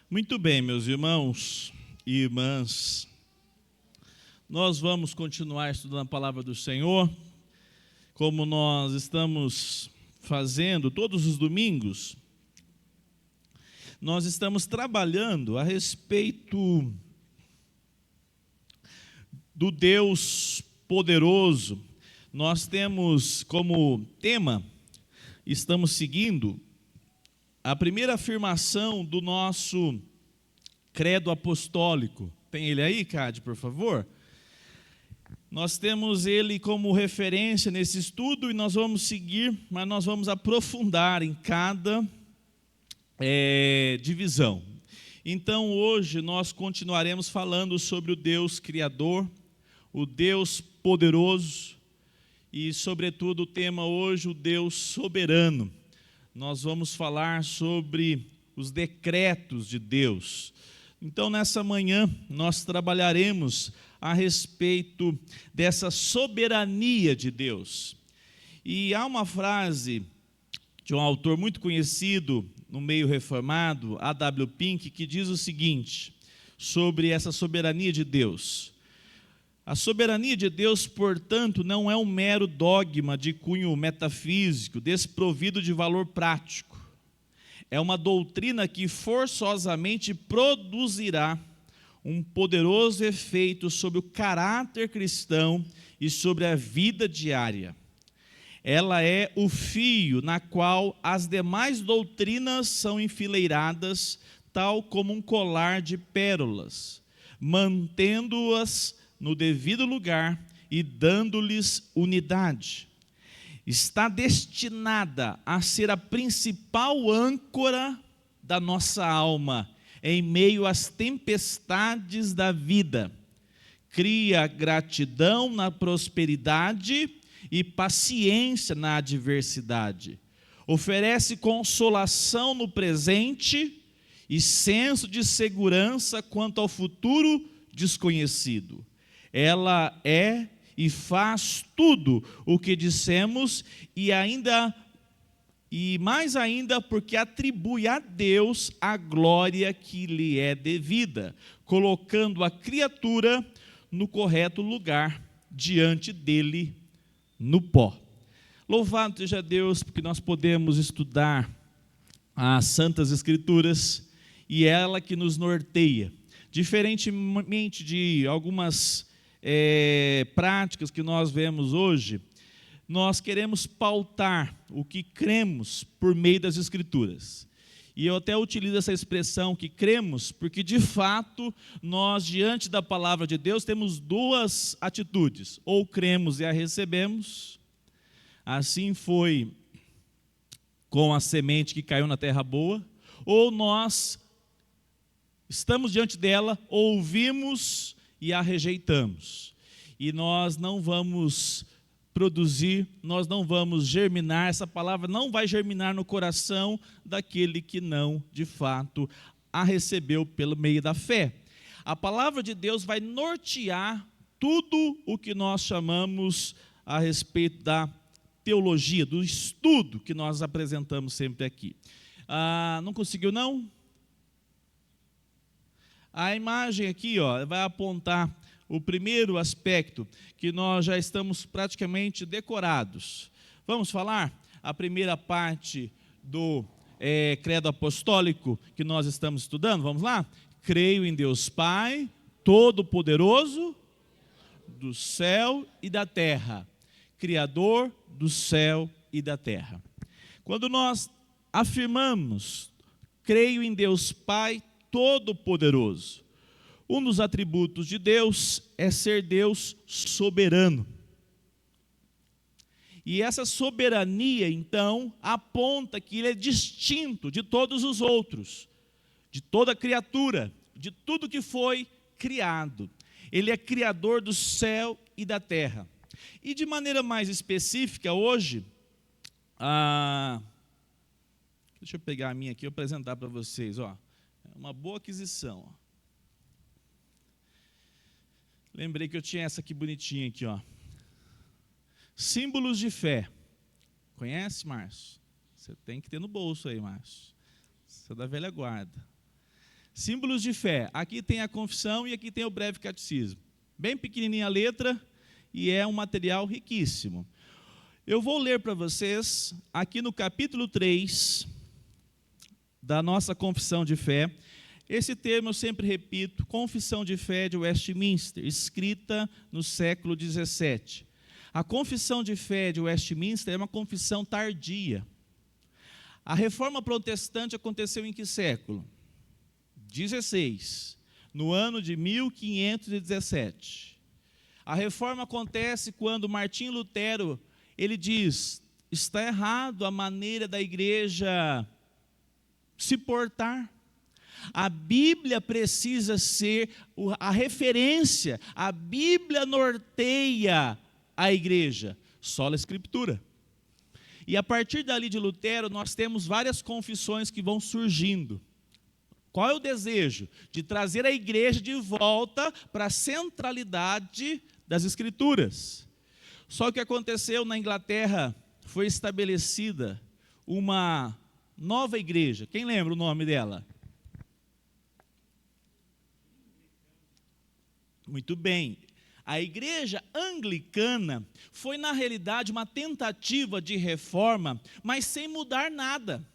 Muito bem, meus irmãos e irmãs, nós vamos continuar estudando a palavra do Senhor, como nós estamos fazendo todos os domingos. Nós estamos trabalhando a respeito do Deus poderoso. Nós temos como tema, estamos seguindo a primeira afirmação do nosso credo apostólico. Tem ele aí, Cade, por favor? Nós temos ele como referência nesse estudo e nós vamos seguir, mas nós vamos aprofundar em cada divisão. Então, hoje nós continuaremos falando sobre o Deus Criador, o Deus poderoso e, sobretudo, o tema hoje, o Deus soberano. Nós vamos falar sobre os decretos de Deus. Então, nessa manhã, nós trabalharemos a respeito dessa soberania de Deus. E há uma frase de um autor muito conhecido no meio reformado, A.W. Pink, que diz o seguinte, sobre essa soberania de Deus. A soberania de Deus, portanto, não é um mero dogma de cunho metafísico, desprovido de valor prático. É uma doutrina que forçosamente produzirá um poderoso efeito sobre o caráter cristão e sobre a vida diária. Ela é o fio na qual as demais doutrinas são enfileiradas, tal como um colar de pérolas, mantendo-as no devido lugar e dando-lhes unidade. Está destinada a ser a principal âncora da nossa alma em meio às tempestades da vida. Cria gratidão na prosperidade e paciência na adversidade. Oferece consolação no presente e senso de segurança quanto ao futuro desconhecido. Ela é e faz tudo o que dissemos e mais ainda porque atribui a Deus a glória que lhe é devida, colocando a criatura no correto lugar diante dele no pó. Louvado seja Deus porque nós podemos estudar as Santas Escrituras e ela que nos norteia. Diferentemente de algumas práticas que nós vemos hoje, nós queremos pautar o que cremos por meio das Escrituras. E eu até utilizo essa expressão que cremos, porque de fato nós diante da palavra de Deus temos duas atitudes, ou cremos e a recebemos, assim foi com a semente que caiu na terra boa, ou nós estamos diante dela, ouvimos e a rejeitamos. E nós não vamos produzir, nós não vamos germinar, essa palavra não vai germinar no coração daquele que não, de fato, a recebeu pelo meio da fé. A palavra de Deus vai nortear tudo o que nós chamamos a respeito da teologia, do estudo que nós apresentamos sempre aqui. Não conseguiu, não? A imagem aqui vai apontar o primeiro aspecto, que nós já estamos praticamente decorados. Vamos falar a primeira parte do credo apostólico que nós estamos estudando? Vamos lá? Creio em Deus Pai, Todo-Poderoso, do céu e da terra, Criador do céu e da terra. Quando nós afirmamos, creio em Deus Pai, Todo-Poderoso, um dos atributos de Deus é ser Deus soberano. E essa soberania, então, aponta que Ele é distinto de todos os outros, de toda criatura, de tudo que foi criado. Ele é criador do céu e da terra. E de maneira mais específica, hoje, deixa eu pegar a minha aqui e apresentar para vocês. Uma boa aquisição. Lembrei que eu tinha essa aqui bonitinha aqui, Símbolos de fé. Conhece, Márcio? Você tem que ter no bolso aí, Márcio. Você é da velha guarda. Símbolos de fé. Aqui tem a confissão e aqui tem o breve catecismo. Bem pequenininha a letra e é um material riquíssimo. Eu vou ler para vocês, aqui no capítulo 3 da nossa confissão de fé. Esse termo eu sempre repito, Confissão de Fé de Westminster, escrita no século XVII. A Confissão de Fé de Westminster é uma confissão tardia. A Reforma Protestante aconteceu em que século? 16, no ano de 1517. A Reforma acontece quando Martim Lutero, ele diz, está errado a maneira da igreja se portar. A Bíblia precisa ser a referência, a Bíblia norteia a igreja, sola escritura. E a partir dali de Lutero, nós temos várias confissões que vão surgindo. Qual é o desejo? De trazer a igreja de volta para a centralidade das escrituras. Só que o que aconteceu na Inglaterra, foi estabelecida uma nova igreja. Quem lembra o nome dela? Muito bem. A igreja anglicana foi, na realidade, uma tentativa de reforma, mas sem mudar nada.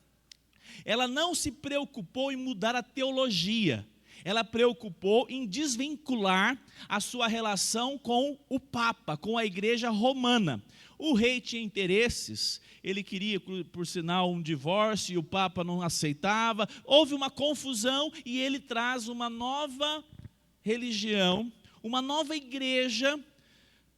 Ela não se preocupou em mudar a teologia. Ela preocupou em desvincular a sua relação com o Papa, com a igreja romana. O rei tinha interesses, ele queria, por sinal, um divórcio, e o Papa não aceitava. Houve uma confusão e ele traz uma nova religião, uma nova igreja,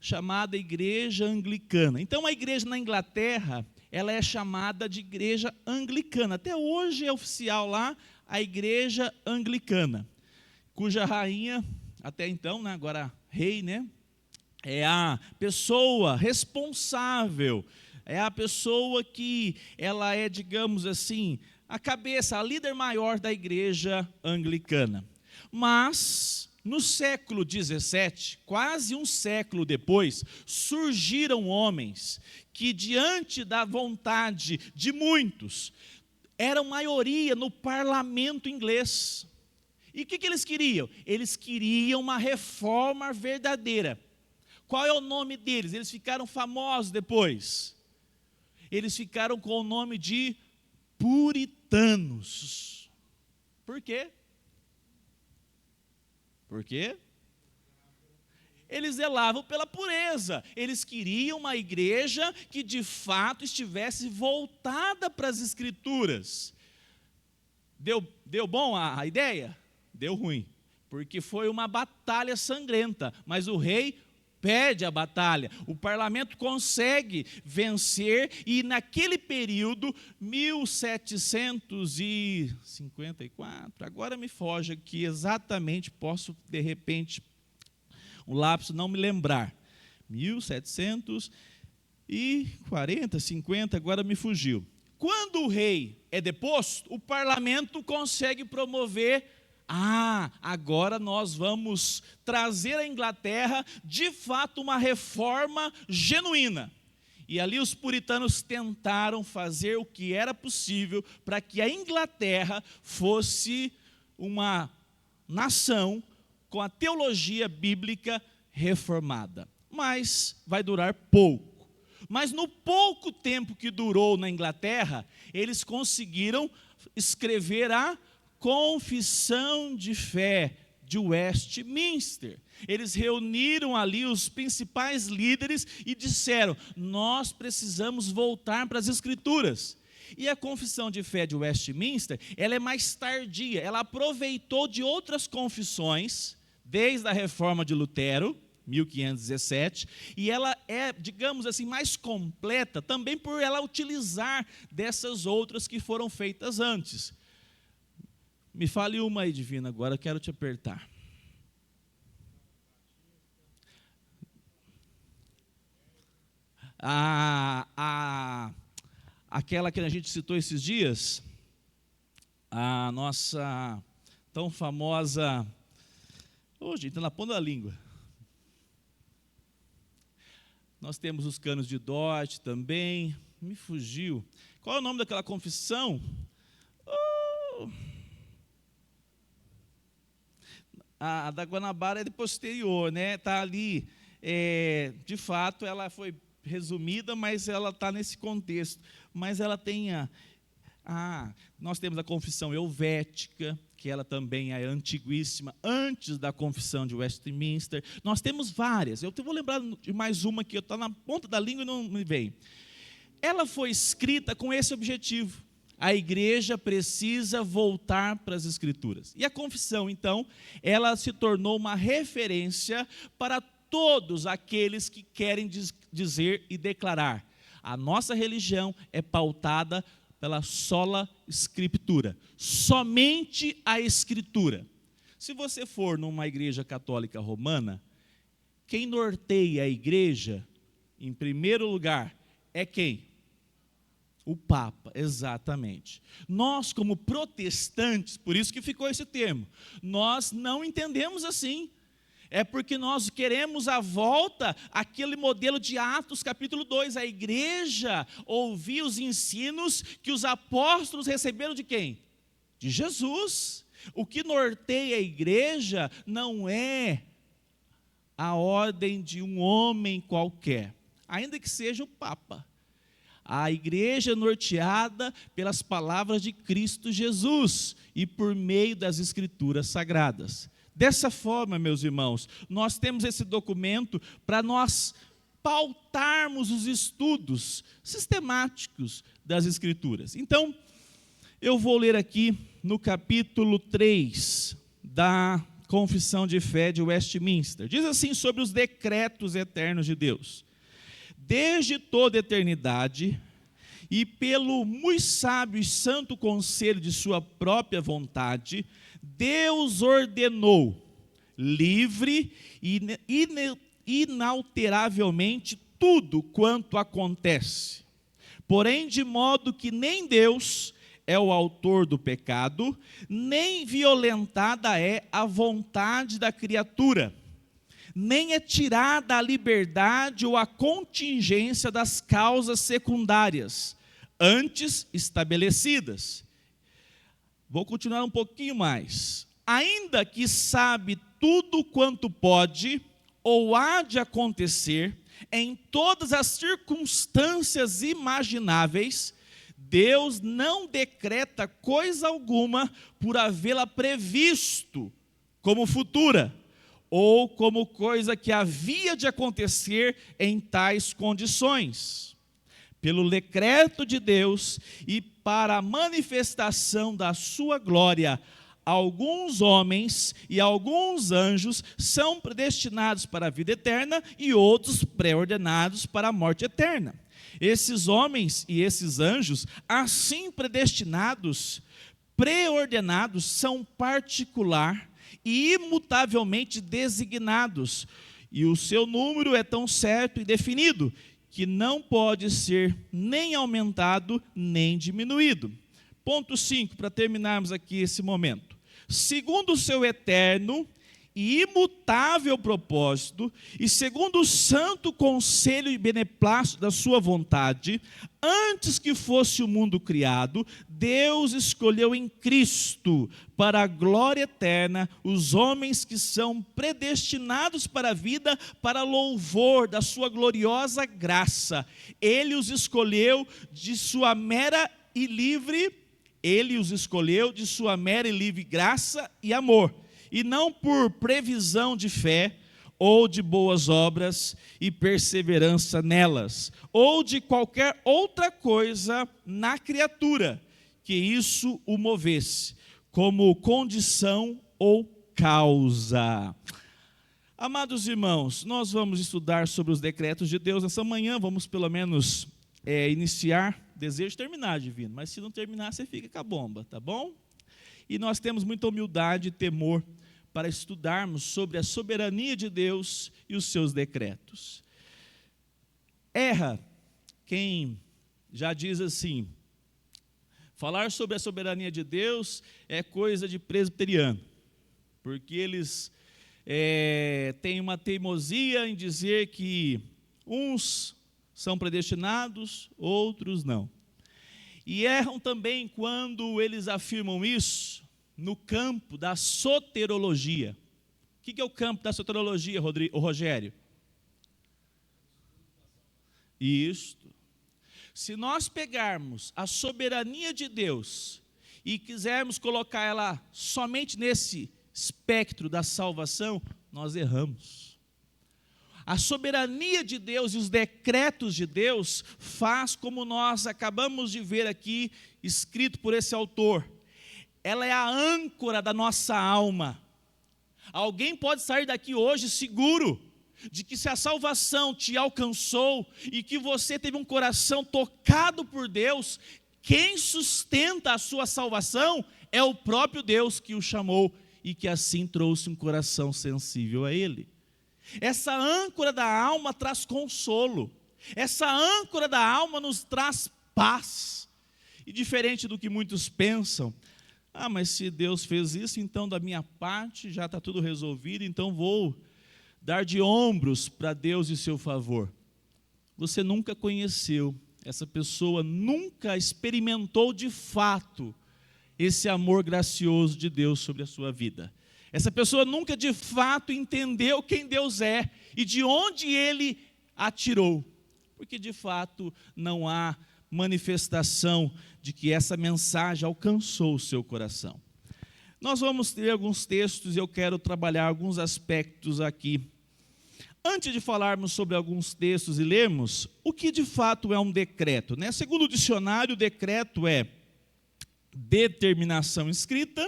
chamada Igreja Anglicana. Então, a igreja na Inglaterra, ela é chamada de Igreja Anglicana. Até hoje é oficial lá a Igreja Anglicana, cuja rainha, até então, né, agora rei, né, é a pessoa responsável, é a pessoa que ela é, digamos assim, a cabeça, a líder maior da Igreja Anglicana. Mas no século XVII, quase um século depois, surgiram homens que, diante da vontade de muitos, eram maioria no parlamento inglês. E o que eles queriam? Eles queriam uma reforma verdadeira. Qual é o nome deles? Eles ficaram famosos depois. Eles ficaram com o nome de puritanos. Por quê? Por quê? Eles zelavam pela pureza. Eles queriam uma igreja que de fato estivesse voltada para as escrituras. Deu bom a ideia? Deu ruim, porque foi uma batalha sangrenta, mas o rei perde a batalha, o parlamento consegue vencer, e naquele período, 1754, agora me foge aqui exatamente, posso de repente, um lapso não me lembrar, 1740, 50, agora me fugiu. Quando o rei é deposto, o parlamento consegue promover, agora nós vamos trazer à Inglaterra, de fato, uma reforma genuína. E ali os puritanos tentaram fazer o que era possível para que a Inglaterra fosse uma nação com a teologia bíblica reformada. Mas vai durar pouco. Mas no pouco tempo que durou na Inglaterra, eles conseguiram escrever a Confissão de Fé de Westminster. Eles reuniram ali os principais líderes e disseram: nós precisamos voltar para as Escrituras. E a Confissão de Fé de Westminster, ela é mais tardia, ela aproveitou de outras confissões, desde a reforma de Lutero, 1517, e ela é, digamos assim, mais completa, também por ela utilizar dessas outras que foram feitas antes. Me fale uma aí, divina, agora eu quero te apertar. Aquela que a gente citou esses dias, a nossa tão famosa, gente, está na ponta da língua. Nós temos os canos de Dort também, me fugiu. Qual é o nome daquela confissão? A da Guanabara é de posterior, né? Está ali, de fato, ela foi resumida, mas ela está nesse contexto. Mas ela tem nós temos a confissão helvética, que ela também é antiguíssima, antes da confissão de Westminster. Nós temos várias. Eu vou lembrar de mais uma que está na ponta da língua e não me vem. Ela foi escrita com esse objetivo. A igreja precisa voltar para as Escrituras. E a confissão, então, ela se tornou uma referência para todos aqueles que querem dizer e declarar: a nossa religião é pautada pela sola Escritura, somente a Escritura. Se você for numa igreja católica romana, quem norteia a igreja, em primeiro lugar, é quem? O Papa, exatamente. Nós, como protestantes, por isso que ficou esse termo, nós não entendemos assim. É porque nós queremos a volta àquele modelo de Atos capítulo 2. A igreja ouvia os ensinos que os apóstolos receberam de quem? De Jesus. O que norteia a igreja não é a ordem de um homem qualquer, ainda que seja o Papa. A igreja é norteada pelas palavras de Cristo Jesus e por meio das Escrituras Sagradas. Dessa forma, meus irmãos, nós temos esse documento para nós pautarmos os estudos sistemáticos das Escrituras. Então, eu vou ler aqui no capítulo 3 da Confissão de Fé de Westminster. Diz assim sobre os decretos eternos de Deus: desde toda a eternidade, e pelo muito sábio e santo conselho de sua própria vontade, Deus ordenou, livre e inalteravelmente, tudo quanto acontece. Porém, de modo que nem Deus é o autor do pecado, nem violentada é a vontade da criatura, nem é tirada a liberdade ou a contingência das causas secundárias, antes estabelecidas. Vou continuar um pouquinho mais. Ainda que sabe tudo quanto pode ou há de acontecer em todas as circunstâncias imagináveis, Deus não decreta coisa alguma por havê-la previsto como futura, ou como coisa que havia de acontecer em tais condições. Pelo decreto de Deus e para a manifestação da sua glória, alguns homens e alguns anjos são predestinados para a vida eterna e outros pré-ordenados para a morte eterna. Esses homens e esses anjos, assim predestinados, pré-ordenados, são particular e imutavelmente designados, e o seu número é tão certo e definido, que não pode ser nem aumentado, nem diminuído. Ponto 5, para terminarmos aqui esse momento. Segundo o seu eterno e imutável propósito, e segundo o santo conselho e beneplácito da sua vontade, antes que fosse o mundo criado, Deus escolheu em Cristo, para a glória eterna, os homens que são predestinados para a vida, para louvor da sua gloriosa graça. Ele os escolheu de sua mera e livre, graça e amor, e não por previsão de fé, ou de boas obras e perseverança nelas, ou de qualquer outra coisa na criatura, que isso o movesse, como condição ou causa. Amados irmãos, nós vamos estudar sobre os decretos de Deus nessa manhã, vamos pelo menos iniciar, desejo terminar, divino, mas se não terminar, você fica com a bomba, tá bom? E nós temos muita humildade e temor para estudarmos sobre a soberania de Deus e os seus decretos. Erra quem já diz assim: falar sobre a soberania de Deus é coisa de presbiteriano, porque eles têm uma teimosia em dizer que uns são predestinados, outros não. E erram também quando eles afirmam isso no campo da soterologia. O que é o campo da soteriologia, Rogério? Isto. Se nós pegarmos a soberania de Deus e quisermos colocar ela somente nesse espectro da salvação, nós erramos. A soberania de Deus e os decretos de Deus faz como nós acabamos de ver aqui, escrito por esse autor. Ela é a âncora da nossa alma. Alguém pode sair daqui hoje seguro de que se a salvação te alcançou e que você teve um coração tocado por Deus, quem sustenta a sua salvação é o próprio Deus que o chamou e que assim trouxe um coração sensível a Ele. Essa âncora da alma traz consolo, essa âncora da alma nos traz paz. E diferente do que muitos pensam, mas se Deus fez isso, então da minha parte já está tudo resolvido, então vou dar de ombros para Deus e seu favor. Você nunca conheceu, essa pessoa nunca experimentou de fato esse amor gracioso de Deus sobre a sua vida. Essa pessoa nunca de fato entendeu quem Deus é e de onde Ele a tirou. Porque de fato não há manifestação de que essa mensagem alcançou o seu coração. Nós vamos ter alguns textos e eu quero trabalhar alguns aspectos aqui. Antes de falarmos sobre alguns textos e lermos, o que de fato é um decreto? Segundo o dicionário, o decreto é determinação escrita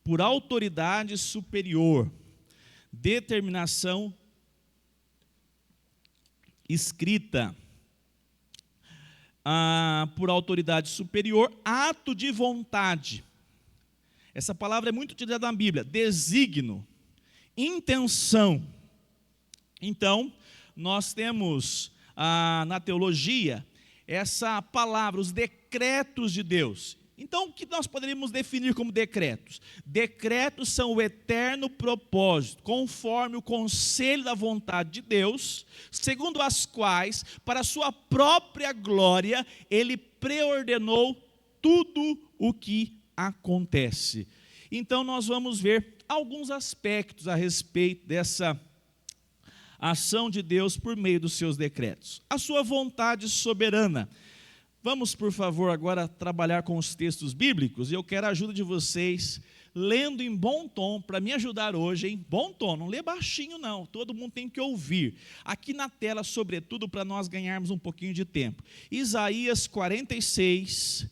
por autoridade superior. Determinação escrita por autoridade superior, ato de vontade. Essa palavra é muito utilizada na Bíblia. Desígnio, intenção. Então, nós temos na teologia essa palavra, os decretos de Deus. Então, o que nós poderíamos definir como decretos? Decretos são o eterno propósito, conforme o conselho da vontade de Deus, segundo as quais, para a sua própria glória, Ele preordenou tudo o que acontece. Então, nós vamos ver alguns aspectos a respeito dessa ação de Deus por meio dos seus decretos. A sua vontade soberana. Vamos, por favor, agora trabalhar com os textos bíblicos, e eu quero a ajuda de vocês, lendo em bom tom, para me ajudar hoje, em bom tom, não lê baixinho não, todo mundo tem que ouvir. Aqui na tela, sobretudo, para nós ganharmos um pouquinho de tempo. Isaías 46,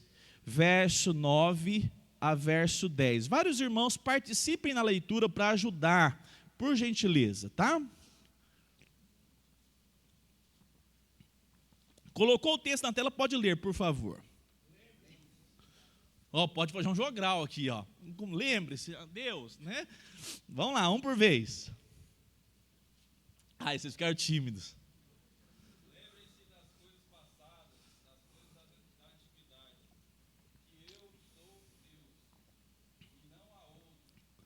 verso 9 a verso 10. Vários irmãos participem na leitura para ajudar, por gentileza, tá? Colocou o texto na tela, pode ler, por favor. Pode fazer um jogral aqui, lembre-se, Deus, né? Vamos lá, um por vez. Vocês ficaram tímidos. Lembrem-se das coisas passadas, das coisas da antiguidade, que eu sou Deus, e não há outro.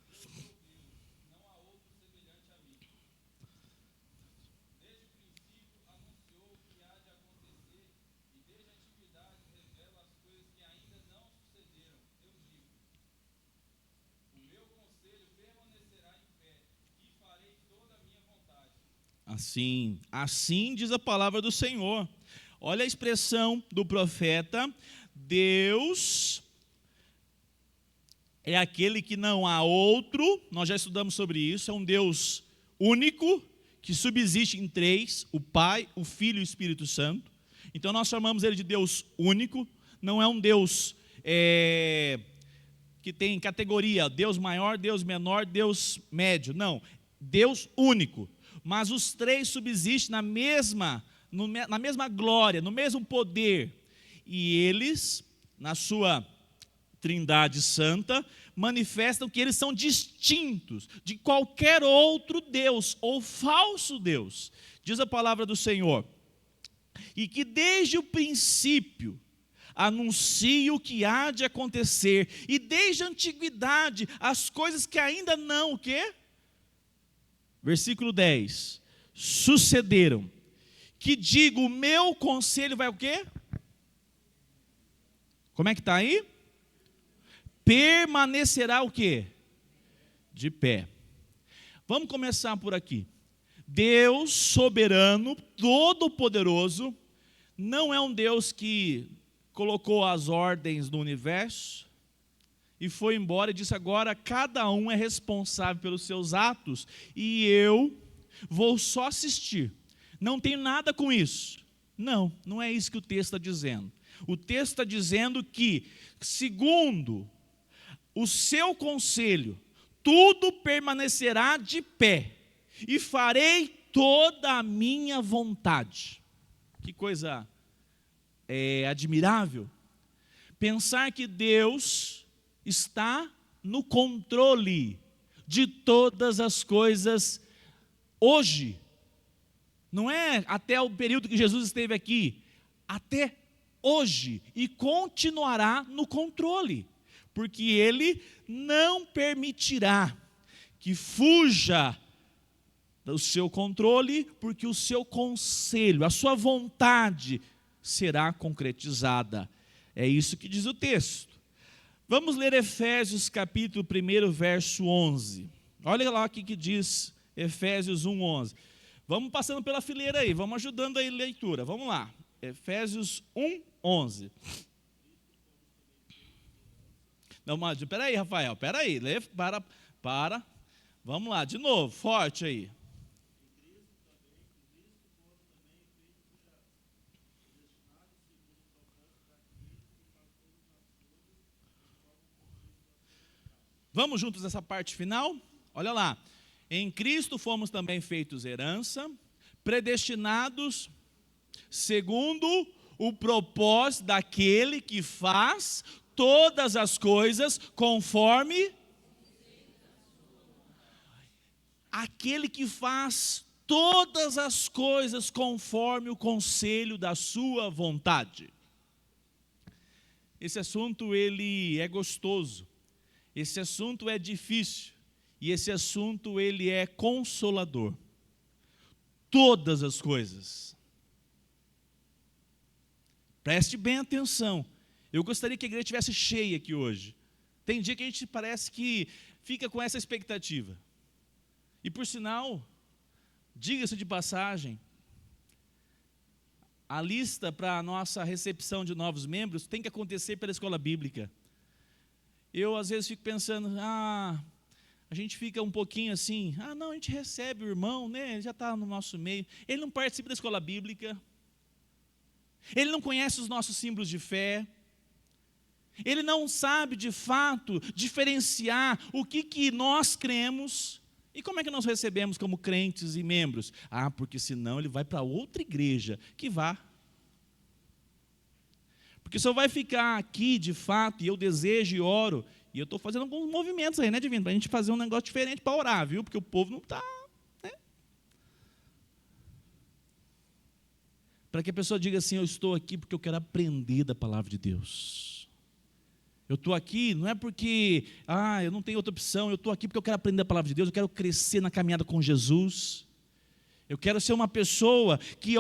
Eu sou Deus, não há outro semelhante a mim. Desde o princípio anunciou o que há de acontecer, e desde a antiguidade revela as coisas que ainda não sucederam. Eu digo, o meu conselho permanecerá em pé, e farei toda a minha vontade. Assim diz a palavra do Senhor. Olha a expressão do profeta: Deus é aquele que não há outro, nós já estudamos sobre isso, é um Deus único, que subsiste em três, o Pai, o Filho e o Espírito Santo. Então nós chamamos ele de Deus único, não é um Deus que tem categoria, Deus maior, Deus menor, Deus médio, não, Deus único. Mas os três subsistem na mesma glória, no mesmo poder. E eles, na sua Trindade Santa, manifestam que eles são distintos de qualquer outro Deus ou falso Deus. Diz a palavra do Senhor. E que desde o princípio anuncia o que há de acontecer. E desde a antiguidade as coisas que ainda não, o quê? Versículo 10, sucederam, que digo, o meu conselho vai o quê? Como é que está aí? Permanecerá o quê? De pé. Vamos começar por aqui. Deus soberano, todo-poderoso, não é um Deus que colocou as ordens no universo e foi embora e disse: agora cada um é responsável pelos seus atos e eu vou só assistir. Não tenho nada com isso. Não, não é isso que o texto está dizendo. O texto está dizendo que, segundo o seu conselho, tudo permanecerá de pé e farei toda a minha vontade. Que coisa admirável. Pensar que Deus está no controle de todas as coisas hoje. Não é até o período que Jesus esteve aqui, até hoje, e continuará no controle, porque Ele não permitirá que fuja do seu controle, porque o seu conselho, a sua vontade será concretizada. É isso que diz o texto. Vamos ler Efésios capítulo 1, verso 11. Olha lá o que diz Efésios 1, 11. Vamos passando pela fileira aí, vamos ajudando aí a leitura. Vamos lá. Efésios 1, 11. Não, mas peraí, Rafael, peraí. Para. Vamos lá, de novo, forte aí. Vamos juntos nessa parte final? Olha lá. Em Cristo fomos também feitos herança, predestinados segundo o propósito daquele que faz todas as coisas conforme aquele que faz todas as coisas conforme o conselho da sua vontade. Esse assunto ele é gostoso. Esse assunto é difícil e esse assunto ele é consolador. Todas as coisas. Preste bem atenção. Eu gostaria que a igreja estivesse cheia aqui hoje. Tem dia que a gente parece que fica com essa expectativa. E por sinal, diga-se de passagem, a lista para a nossa recepção de novos membros tem que acontecer pela escola bíblica. Eu às vezes fico pensando, a gente fica um pouquinho assim, não, a gente recebe o irmão, né? Ele já está no nosso meio, ele não participa da escola bíblica, ele não conhece os nossos símbolos de fé, ele não sabe de fato diferenciar o que nós cremos, e como é que nós recebemos como crentes e membros? Porque senão ele vai para outra igreja, que vá. Porque só vai ficar aqui de fato, e eu desejo e oro, e eu estou fazendo alguns movimentos aí, né, Divino? Para a gente fazer um negócio diferente para orar, viu? Porque o povo não está, né? Para que a pessoa diga assim: eu estou aqui porque eu quero aprender da palavra de Deus. Eu estou aqui, não é porque, eu não tenho outra opção, eu estou aqui porque eu quero aprender a palavra de Deus, eu quero crescer na caminhada com Jesus. Eu quero ser uma pessoa que,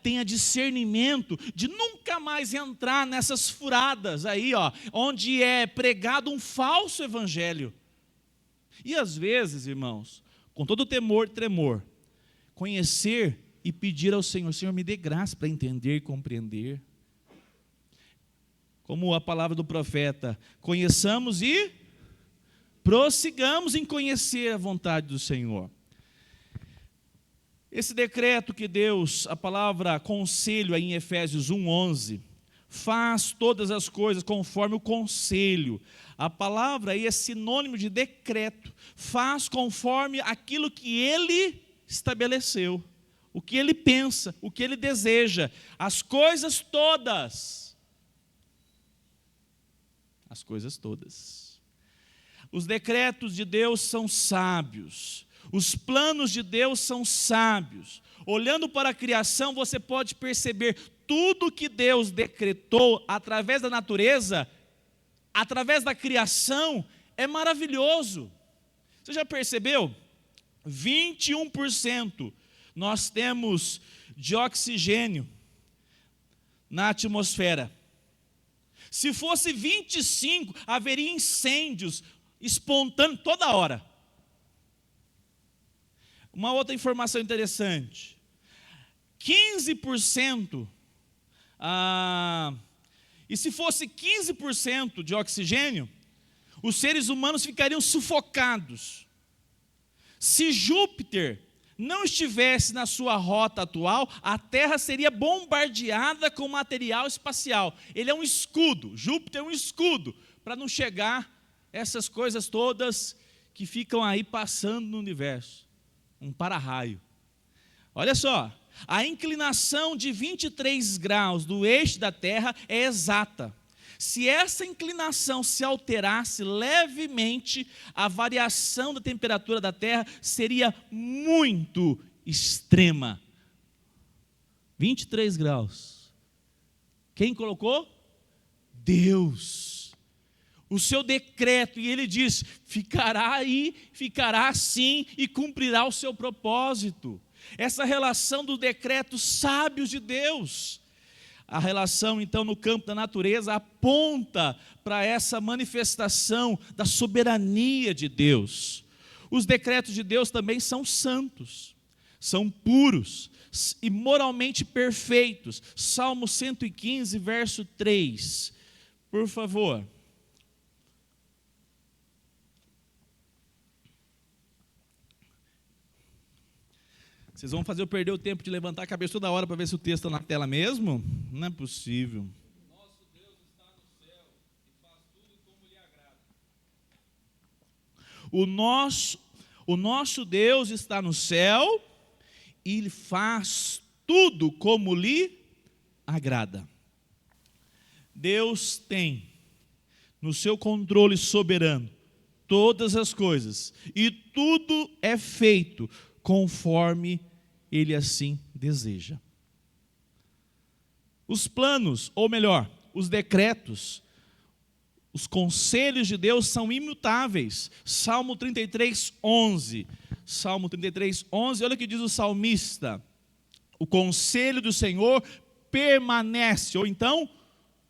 tenha discernimento de nunca mais entrar nessas furadas aí, onde é pregado um falso evangelho. E às vezes, irmãos, com todo temor e tremor, conhecer e pedir ao Senhor: Senhor, me dê graça para entender e compreender. Como a palavra do profeta: conheçamos e prossigamos em conhecer a vontade do Senhor. Esse decreto que Deus, a palavra conselho aí em Efésios 1:11, faz todas as coisas conforme o conselho. A palavra aí é sinônimo de decreto, faz conforme aquilo que Ele estabeleceu, o que Ele pensa, o que Ele deseja, as coisas todas. As coisas todas. Os decretos de Deus são sábios. Os planos de Deus são sábios. Olhando para a criação, você pode perceber tudo que Deus decretou através da natureza, através da criação, é maravilhoso. Você já percebeu? 21% nós temos de oxigênio na atmosfera. Se fosse 25, haveria incêndios espontâneos toda hora. Uma outra informação interessante: 15%, e se fosse 15% de oxigênio, os seres humanos ficariam sufocados. Se Júpiter não estivesse na sua rota atual, a Terra seria bombardeada com material espacial. Ele é um escudo, Júpiter é um escudo, para não chegar essas coisas todas que ficam aí passando no universo. Um para-raio. Olha só, a inclinação de 23 graus do eixo da Terra é exata. Se essa inclinação se alterasse levemente, a variação da temperatura da Terra seria muito extrema. 23 graus. Quem colocou? Deus. O seu decreto, e ele diz: ficará aí, ficará assim e cumprirá o seu propósito. Essa relação do decreto sábios de Deus. A relação, então, no campo da natureza aponta para essa manifestação da soberania de Deus. Os decretos de Deus também são santos, são puros e moralmente perfeitos. Salmo 115, verso 3. Por favor. Vocês vão fazer eu perder o tempo de levantar a cabeça toda hora para ver se o texto está na tela mesmo? Não é possível. Nosso Deus está no céu e faz tudo como lhe agrada. O nosso Deus está no céu e Ele faz tudo como lhe agrada. Deus tem no seu controle soberano todas as coisas, e tudo é feito conforme Ele assim deseja. Os planos, ou melhor, os decretos, os conselhos de Deus são imutáveis. Salmo 33, 11. Salmo 33, 11, olha o que diz o salmista: o conselho do Senhor permanece, ou então,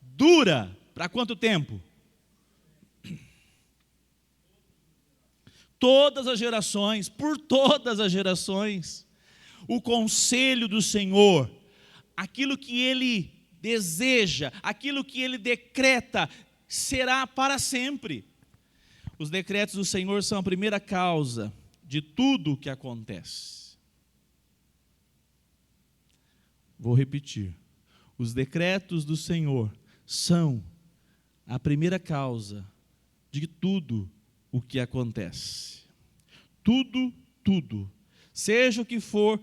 dura. Para quanto tempo? Todas as gerações, por todas as gerações. O conselho do Senhor, aquilo que Ele deseja, aquilo que Ele decreta, será para sempre. Os decretos do Senhor são a primeira causa de tudo o que acontece. Vou repetir. Os decretos do Senhor são a primeira causa de tudo o que acontece. Tudo, seja o que for,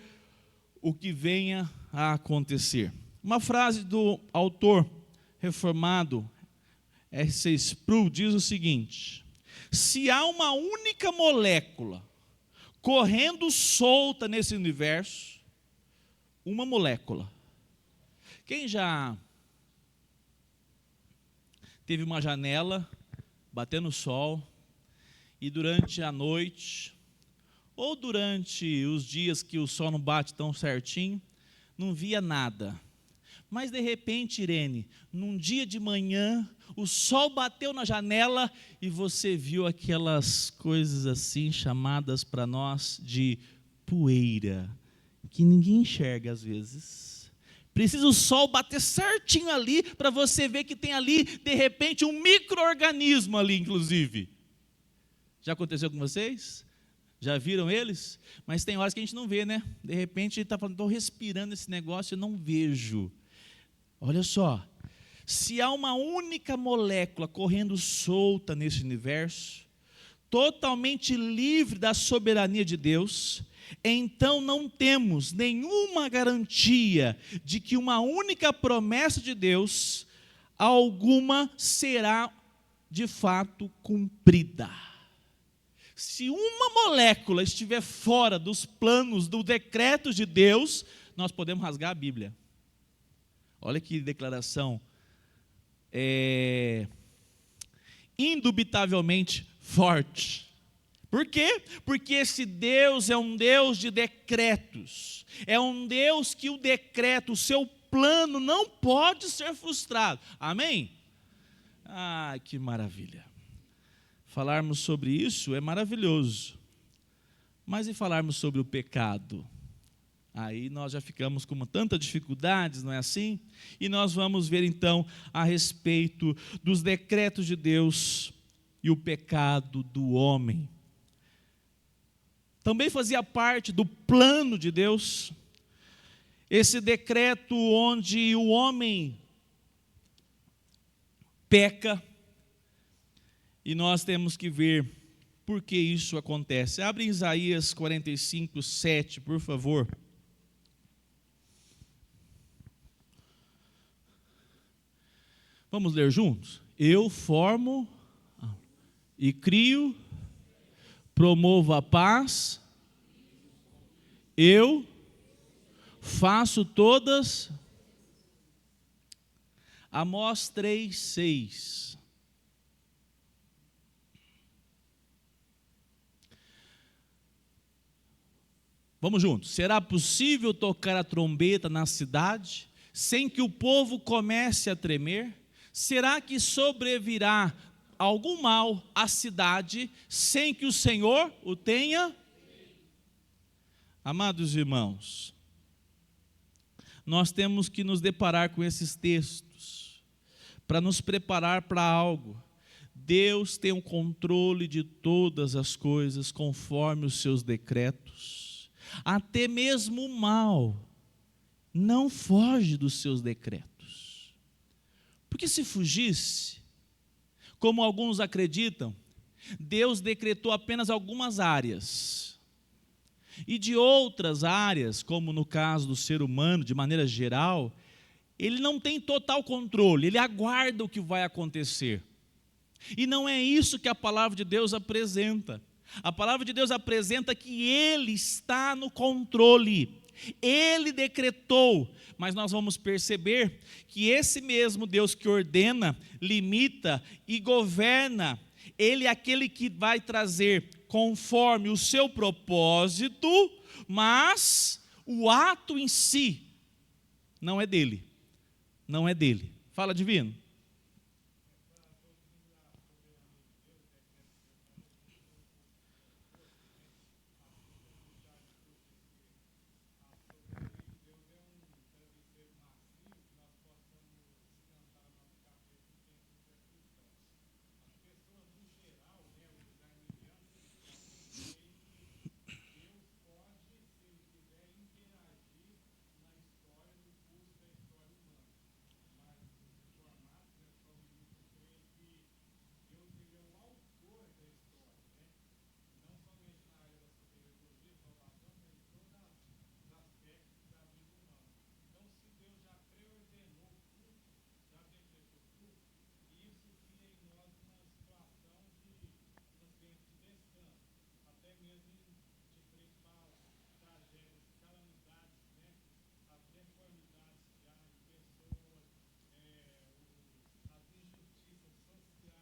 o que venha a acontecer. Uma frase do autor reformado R.C. Sproul diz o seguinte: se há uma única molécula correndo solta nesse universo, uma molécula. Quem já teve uma janela batendo sol e durante a noite, ou durante os dias que o sol não bate tão certinho, não via nada? Mas de repente, Irene, num dia de manhã, o sol bateu na janela e você viu aquelas coisas assim, chamadas para nós de poeira, que ninguém enxerga às vezes. Precisa o sol bater certinho ali para você ver que tem ali, de repente, um micro-organismo ali, inclusive. Já aconteceu com vocês? Já viram eles? Mas tem horas que a gente não vê, né? De repente, ele está falando, estou respirando esse negócio e não vejo. Olha só, se há uma única molécula correndo solta nesse universo, totalmente livre da soberania de Deus, então não temos nenhuma garantia de que uma única promessa de Deus, alguma será de fato cumprida. Se uma molécula estiver fora dos planos, do decreto de Deus, nós podemos rasgar a Bíblia. Olha que declaração indubitavelmente forte. Por quê? Porque esse Deus é um Deus de decretos. É um Deus que o decreto, o seu plano não pode ser frustrado. Amém? Ah, que maravilha. Falarmos sobre isso é maravilhoso. Mas e falarmos sobre o pecado? Aí nós já ficamos com tanta dificuldades, não é assim? E nós vamos ver então a respeito dos decretos de Deus e o pecado do homem. Também fazia parte do plano de Deus, esse decreto onde o homem peca, e nós temos que ver por que isso acontece. Abre Isaías 45, 7, por favor. Vamos ler juntos? Eu formo e crio, promovo a paz, eu faço todas. Amós 3, 6. Vamos juntos. Será possível tocar a trombeta na cidade, sem que o povo comece a tremer? Será que sobrevirá algum mal à cidade, sem que o Senhor o tenha? Amados irmãos, nós temos que nos deparar com esses textos, para nos preparar para algo. Deus tem o controle de todas as coisas, conforme os seus decretos. Até mesmo o mal não foge dos seus decretos. Porque se fugisse, como alguns acreditam, Deus decretou apenas algumas áreas. E de outras áreas, como no caso do ser humano, de maneira geral, ele não tem total controle, ele aguarda o que vai acontecer. E não é isso que a palavra de Deus apresenta. A palavra de Deus apresenta que Ele está no controle. Ele decretou, mas nós vamos perceber que esse mesmo Deus que ordena, limita e governa, Ele é aquele que vai trazer conforme o seu propósito, mas o ato em si não é dele. Não é dele. Fala, divino.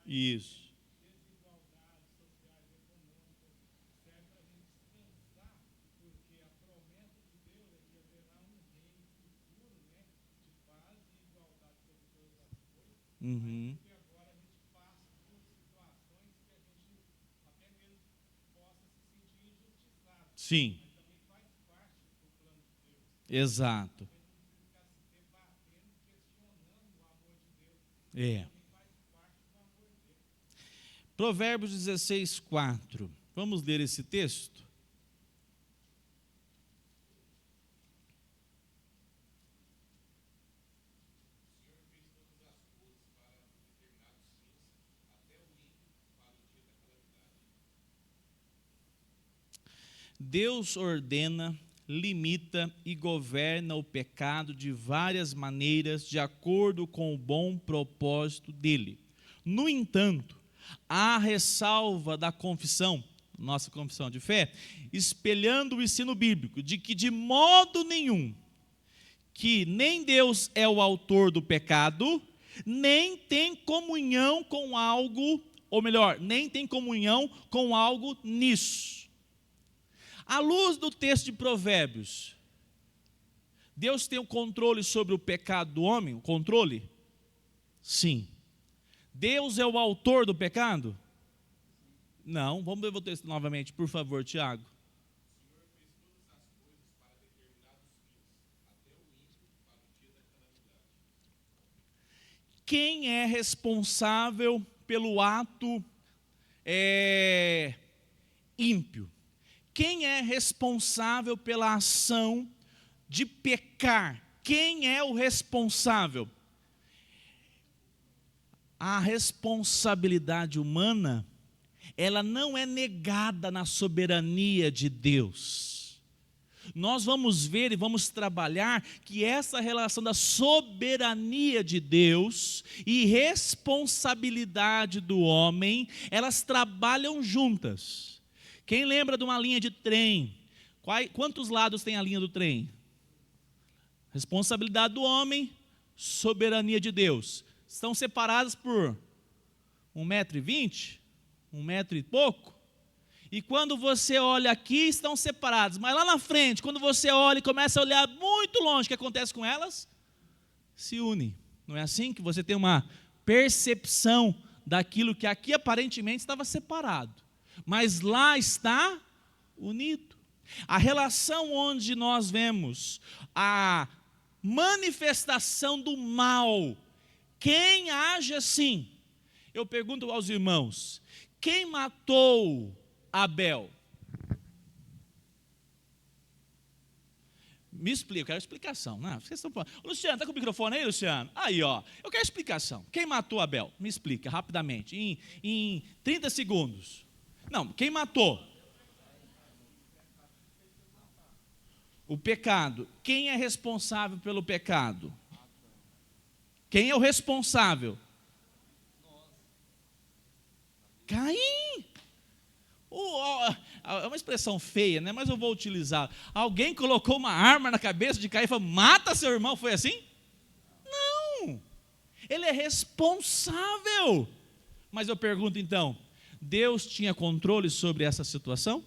Isso. Uhum. Sim. Exato. É. Provérbios 16, 4. Vamos ler esse texto? Deus ordena, limita e governa o pecado de várias maneiras, de acordo com o bom propósito dele. No entanto, há ressalva da confissão, nossa confissão de fé, espelhando o ensino bíblico, de que de modo nenhum, que nem Deus é o autor do pecado, nem tem comunhão com algo, ou melhor, nem tem comunhão com algo nisso. À luz do texto de Provérbios, Deus tem o controle sobre o pecado do homem? O controle? Sim. Deus é o autor do pecado? Não. Vamos ver o texto novamente, por favor, Tiago. Quem é responsável pelo ato ímpio? Quem é responsável pela ação de pecar? Quem é o responsável? A responsabilidade humana, ela não é negada na soberania de Deus. Nós vamos ver e vamos trabalhar que essa relação da soberania de Deus e responsabilidade do homem, elas trabalham juntas. Quem lembra de uma linha de trem? Quantos lados tem a linha do trem? Responsabilidade do homem, soberania de Deus. Estão separadas por 1,20 m, 1 e pouco. E quando você olha aqui, estão separadas. Mas lá na frente, quando você olha e começa a olhar muito longe, o que acontece com elas? Se unem. Não é assim que você tem uma percepção daquilo que aqui aparentemente estava separado, mas lá está unido. A relação onde nós vemos a manifestação do mal, quem age assim? Eu pergunto aos irmãos, quem matou Abel? Me explica, eu quero explicação. Não, vocês estão falando. Luciano, está com o microfone aí, Luciano? Aí, ó, eu quero explicação. Quem matou Abel? Me explica, rapidamente, em 30 segundos. Não, quem matou? O pecado. Quem é responsável pelo pecado? Quem é o responsável? Caim. É uma expressão feia, né? Mas eu vou utilizar. Alguém colocou uma arma na cabeça de Caim e falou: mata seu irmão. Foi assim? Não. Ele é responsável. Mas eu pergunto então, Deus tinha controle sobre essa situação?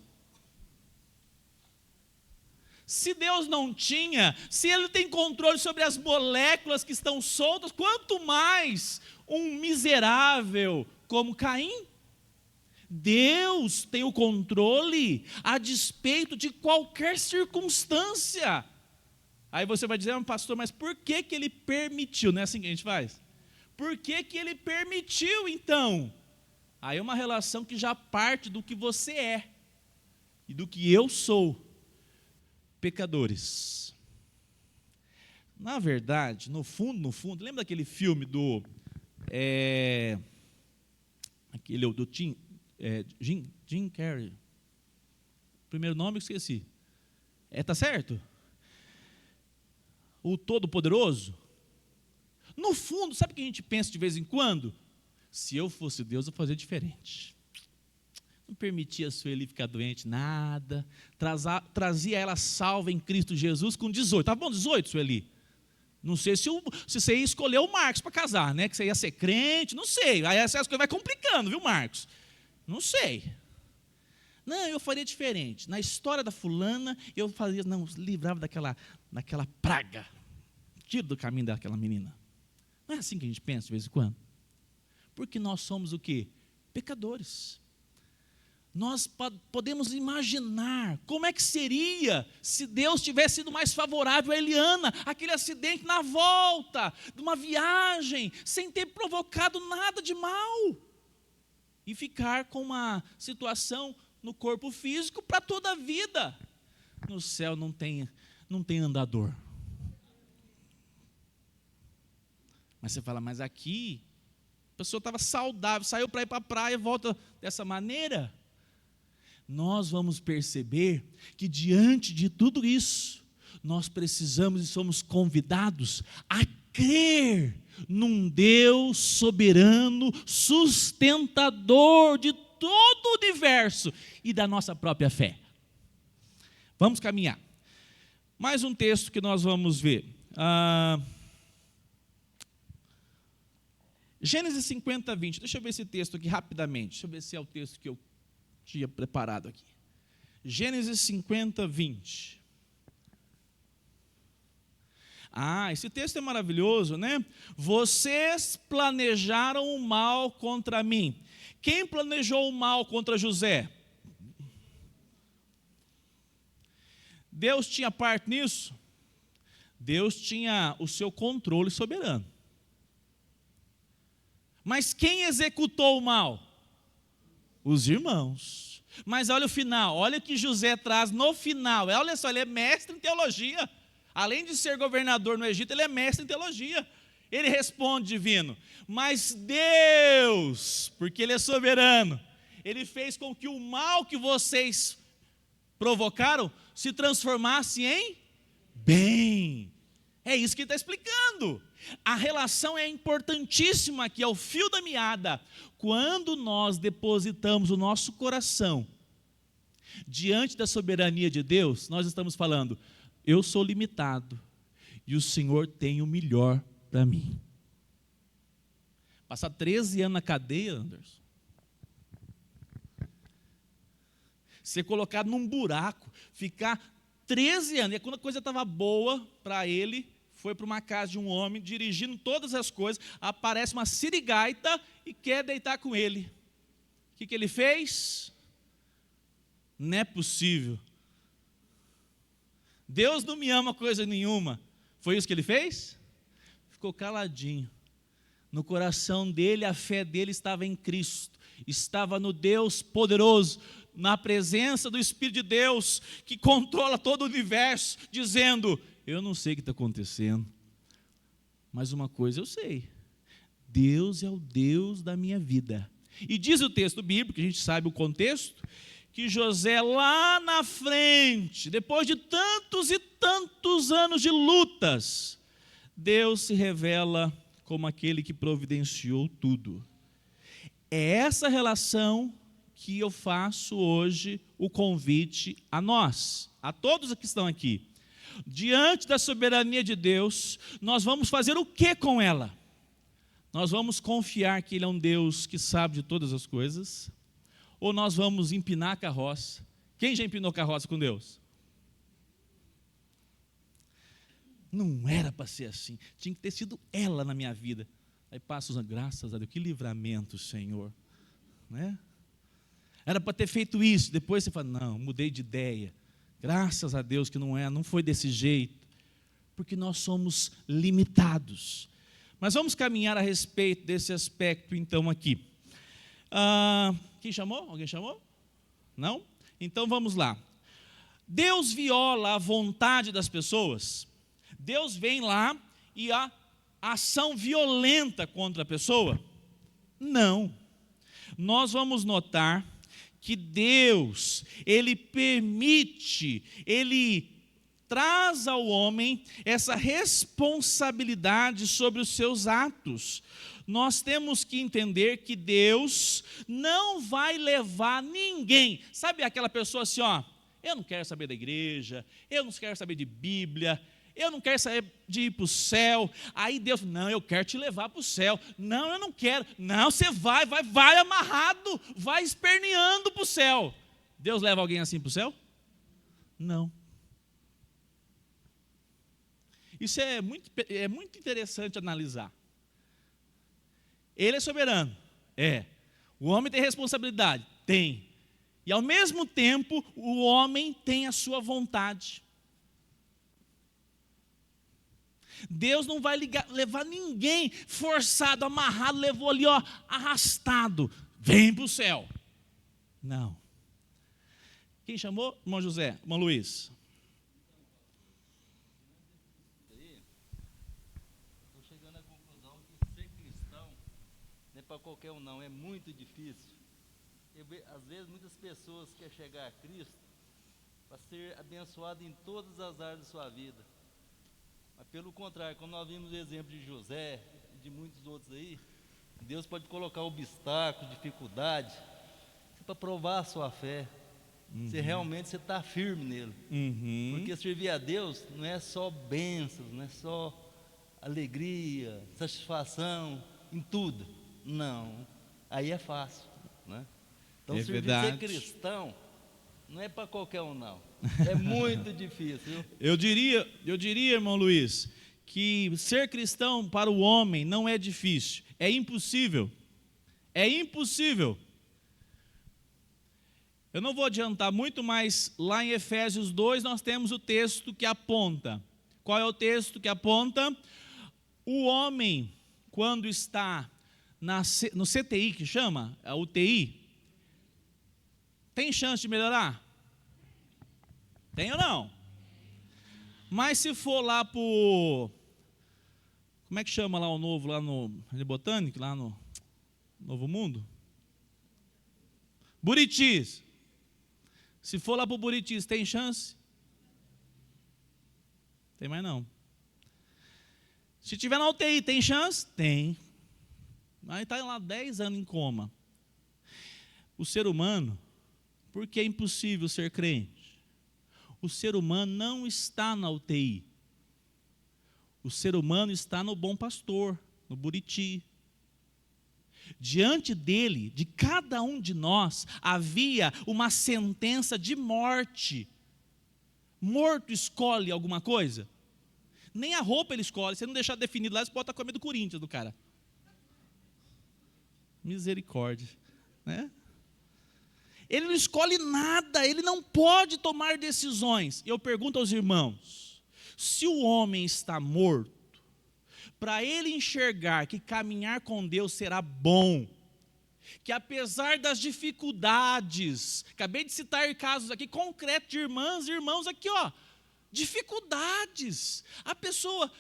Se Deus não tinha, se Ele tem controle sobre as moléculas que estão soltas, quanto mais um miserável como Caim? Deus tem o controle a despeito de qualquer circunstância. Aí você vai dizer: pastor, mas por que Ele permitiu? Não é assim que a gente faz? Por que Ele permitiu então? Aí é uma relação que já parte do que você é e do que eu sou. Pecadores. Na verdade, no fundo, lembra daquele filme do Jim Carrey? Primeiro nome eu esqueci. Tá certo? O Todo-Poderoso. No fundo, sabe o que a gente pensa de vez em quando? Se eu fosse Deus, eu fazia diferente. Não permitia a Sueli ficar doente, nada. Trazia ela salva em Cristo Jesus com 18. Estava bom 18, Sueli? Não sei se você ia escolher o Marcos para casar, né? Que você ia ser crente, não sei. Aí essas coisas vai complicando, viu, Marcos? Não sei. Não, eu faria diferente. Na história da fulana, eu fazia, não, livrava daquela praga. Tiro do caminho daquela menina. Não é assim que a gente pensa de vez em quando? Porque nós somos o quê? Pecadores. Nós podemos imaginar como é que seria se Deus tivesse sido mais favorável a Eliana, aquele acidente na volta de uma viagem, sem ter provocado nada de mal, e ficar com uma situação no corpo físico para toda a vida. No céu não tem andador. Mas você fala, mas aqui a pessoa estava saudável, saiu para ir para a praia e volta dessa maneira. Nós vamos perceber que diante de tudo isso, nós precisamos e somos convidados a crer num Deus soberano, sustentador de todo o universo e da nossa própria fé. Vamos caminhar. Mais um texto que nós vamos ver. Gênesis 50, 20. Deixa eu ver esse texto aqui rapidamente. Deixa eu ver se é o texto que eu tinha preparado aqui. Gênesis 50, 20. Esse texto é maravilhoso, né? Vocês planejaram o mal contra mim. Quem planejou o mal contra José? Deus tinha parte nisso? Deus tinha o seu controle soberano. Mas quem executou o mal? Os irmãos. Mas olha o final, olha o que José traz no final. Olha só, ele é mestre em teologia. Além de ser governador no Egito, ele é mestre em teologia. Ele responde, divino, mas Deus, porque Ele é soberano, Ele fez com que o mal que vocês provocaram se transformasse em bem. É isso que ele está explicando. A relação é importantíssima aqui, é o fio da meada. Quando nós depositamos o nosso coração diante da soberania de Deus, nós estamos falando, eu sou limitado e o Senhor tem o melhor para mim. Passar 13 anos na cadeia, Anderson, ser colocado num buraco, ficar 13 anos, e quando a coisa estava boa para ele, foi para uma casa de um homem, dirigindo todas as coisas, aparece uma sirigaita e quer deitar com ele. O que ele fez? Não é possível. Deus não me ama coisa nenhuma. Foi isso que ele fez? Ficou caladinho. No coração dele, a fé dele estava em Cristo, estava no Deus poderoso, na presença do Espírito de Deus, que controla todo o universo, dizendo, eu não sei o que está acontecendo, mas uma coisa eu sei, Deus é o Deus da minha vida. E diz o texto bíblico, que a gente sabe o contexto, que José lá na frente, depois de tantos e tantos anos de lutas, Deus se revela como aquele que providenciou tudo. É essa relação que eu faço hoje o convite a nós, a todos que estão aqui. Diante da soberania de Deus, nós vamos fazer o que com ela? Nós vamos confiar que Ele é um Deus que sabe de todas as coisas? Ou nós vamos empinar a carroça? Quem já empinou carroça com Deus? Não era para ser assim, tinha que ter sido ela na minha vida. Aí passa os graças a Deus, que livramento, Senhor, né? Era para ter feito isso, depois você fala, não, mudei de ideia, graças a Deus que não foi desse jeito, porque nós somos limitados. Mas vamos caminhar a respeito desse aspecto então aqui. Quem chamou? Alguém chamou? Não? Então vamos lá. Deus viola a vontade das pessoas? Deus vem lá e há ação violenta contra a pessoa? Não. Nós vamos notar que Deus, Ele permite, Ele traz ao homem essa responsabilidade sobre os seus atos. Nós temos que entender que Deus não vai levar ninguém. Sabe aquela pessoa assim, ó, eu não quero saber da igreja, eu não quero saber de Bíblia, eu não quero saber de ir para o céu. Aí Deus, não, eu quero te levar para o céu. Não, eu não quero. Não, você vai amarrado, vai esperneando para o céu. Deus leva alguém assim para o céu? Não. Isso é muito interessante analisar. Ele é soberano? É. O homem tem responsabilidade? Tem. E ao mesmo tempo, o homem tem a sua vontade. Deus não vai levar ninguém forçado, amarrado, levou ali, ó, arrastado. Vem para o céu. Não. Quem chamou? Irmão José, irmão Luiz. Estou chegando à conclusão que ser cristão não é para qualquer um não, é muito difícil. Às vezes muitas pessoas querem chegar a Cristo para ser abençoado em todas as áreas da sua vida. Mas pelo contrário, como nós vimos o exemplo de José e de muitos outros aí, Deus pode colocar obstáculos, dificuldades, para provar a sua fé, se realmente você está firme nele. Porque servir a Deus não é só bênçãos, não é só alegria, satisfação em tudo. Não, aí é fácil, né? Então ser cristão não é para qualquer um não. É muito difícil. Eu diria, irmão Luiz, que ser cristão para o homem não é difícil, é impossível. É impossível. Eu não vou adiantar muito, mas lá em Efésios 2 nós temos o texto que aponta. Qual é o texto que aponta? O homem, quando está no CTI, que chama, a UTI, tem chance de melhorar? Tem ou não? Mas se for lá para o... Como é que chama lá o novo, lá no Botânico, lá no Novo Mundo? Buritis. Se for lá para o Buritis, tem chance? Tem mais não. Se tiver na UTI, tem chance? Tem. Mas está lá 10 anos em coma. O ser humano, por que é impossível ser crente? O ser humano não está na UTI. O ser humano está no Bom Pastor, no Buriti. Diante dele, de cada um de nós, havia uma sentença de morte. Morto escolhe alguma coisa? Nem a roupa ele escolhe. Se não deixar definido lá, você bota a camisa do Corinthians do cara. Misericórdia, né? Ele não escolhe nada, ele não pode tomar decisões. Eu pergunto aos irmãos, se o homem está morto, para ele enxergar que caminhar com Deus será bom, que apesar das dificuldades, acabei de citar casos aqui concretos de irmãs e irmãos aqui, ó, dificuldades, a pessoa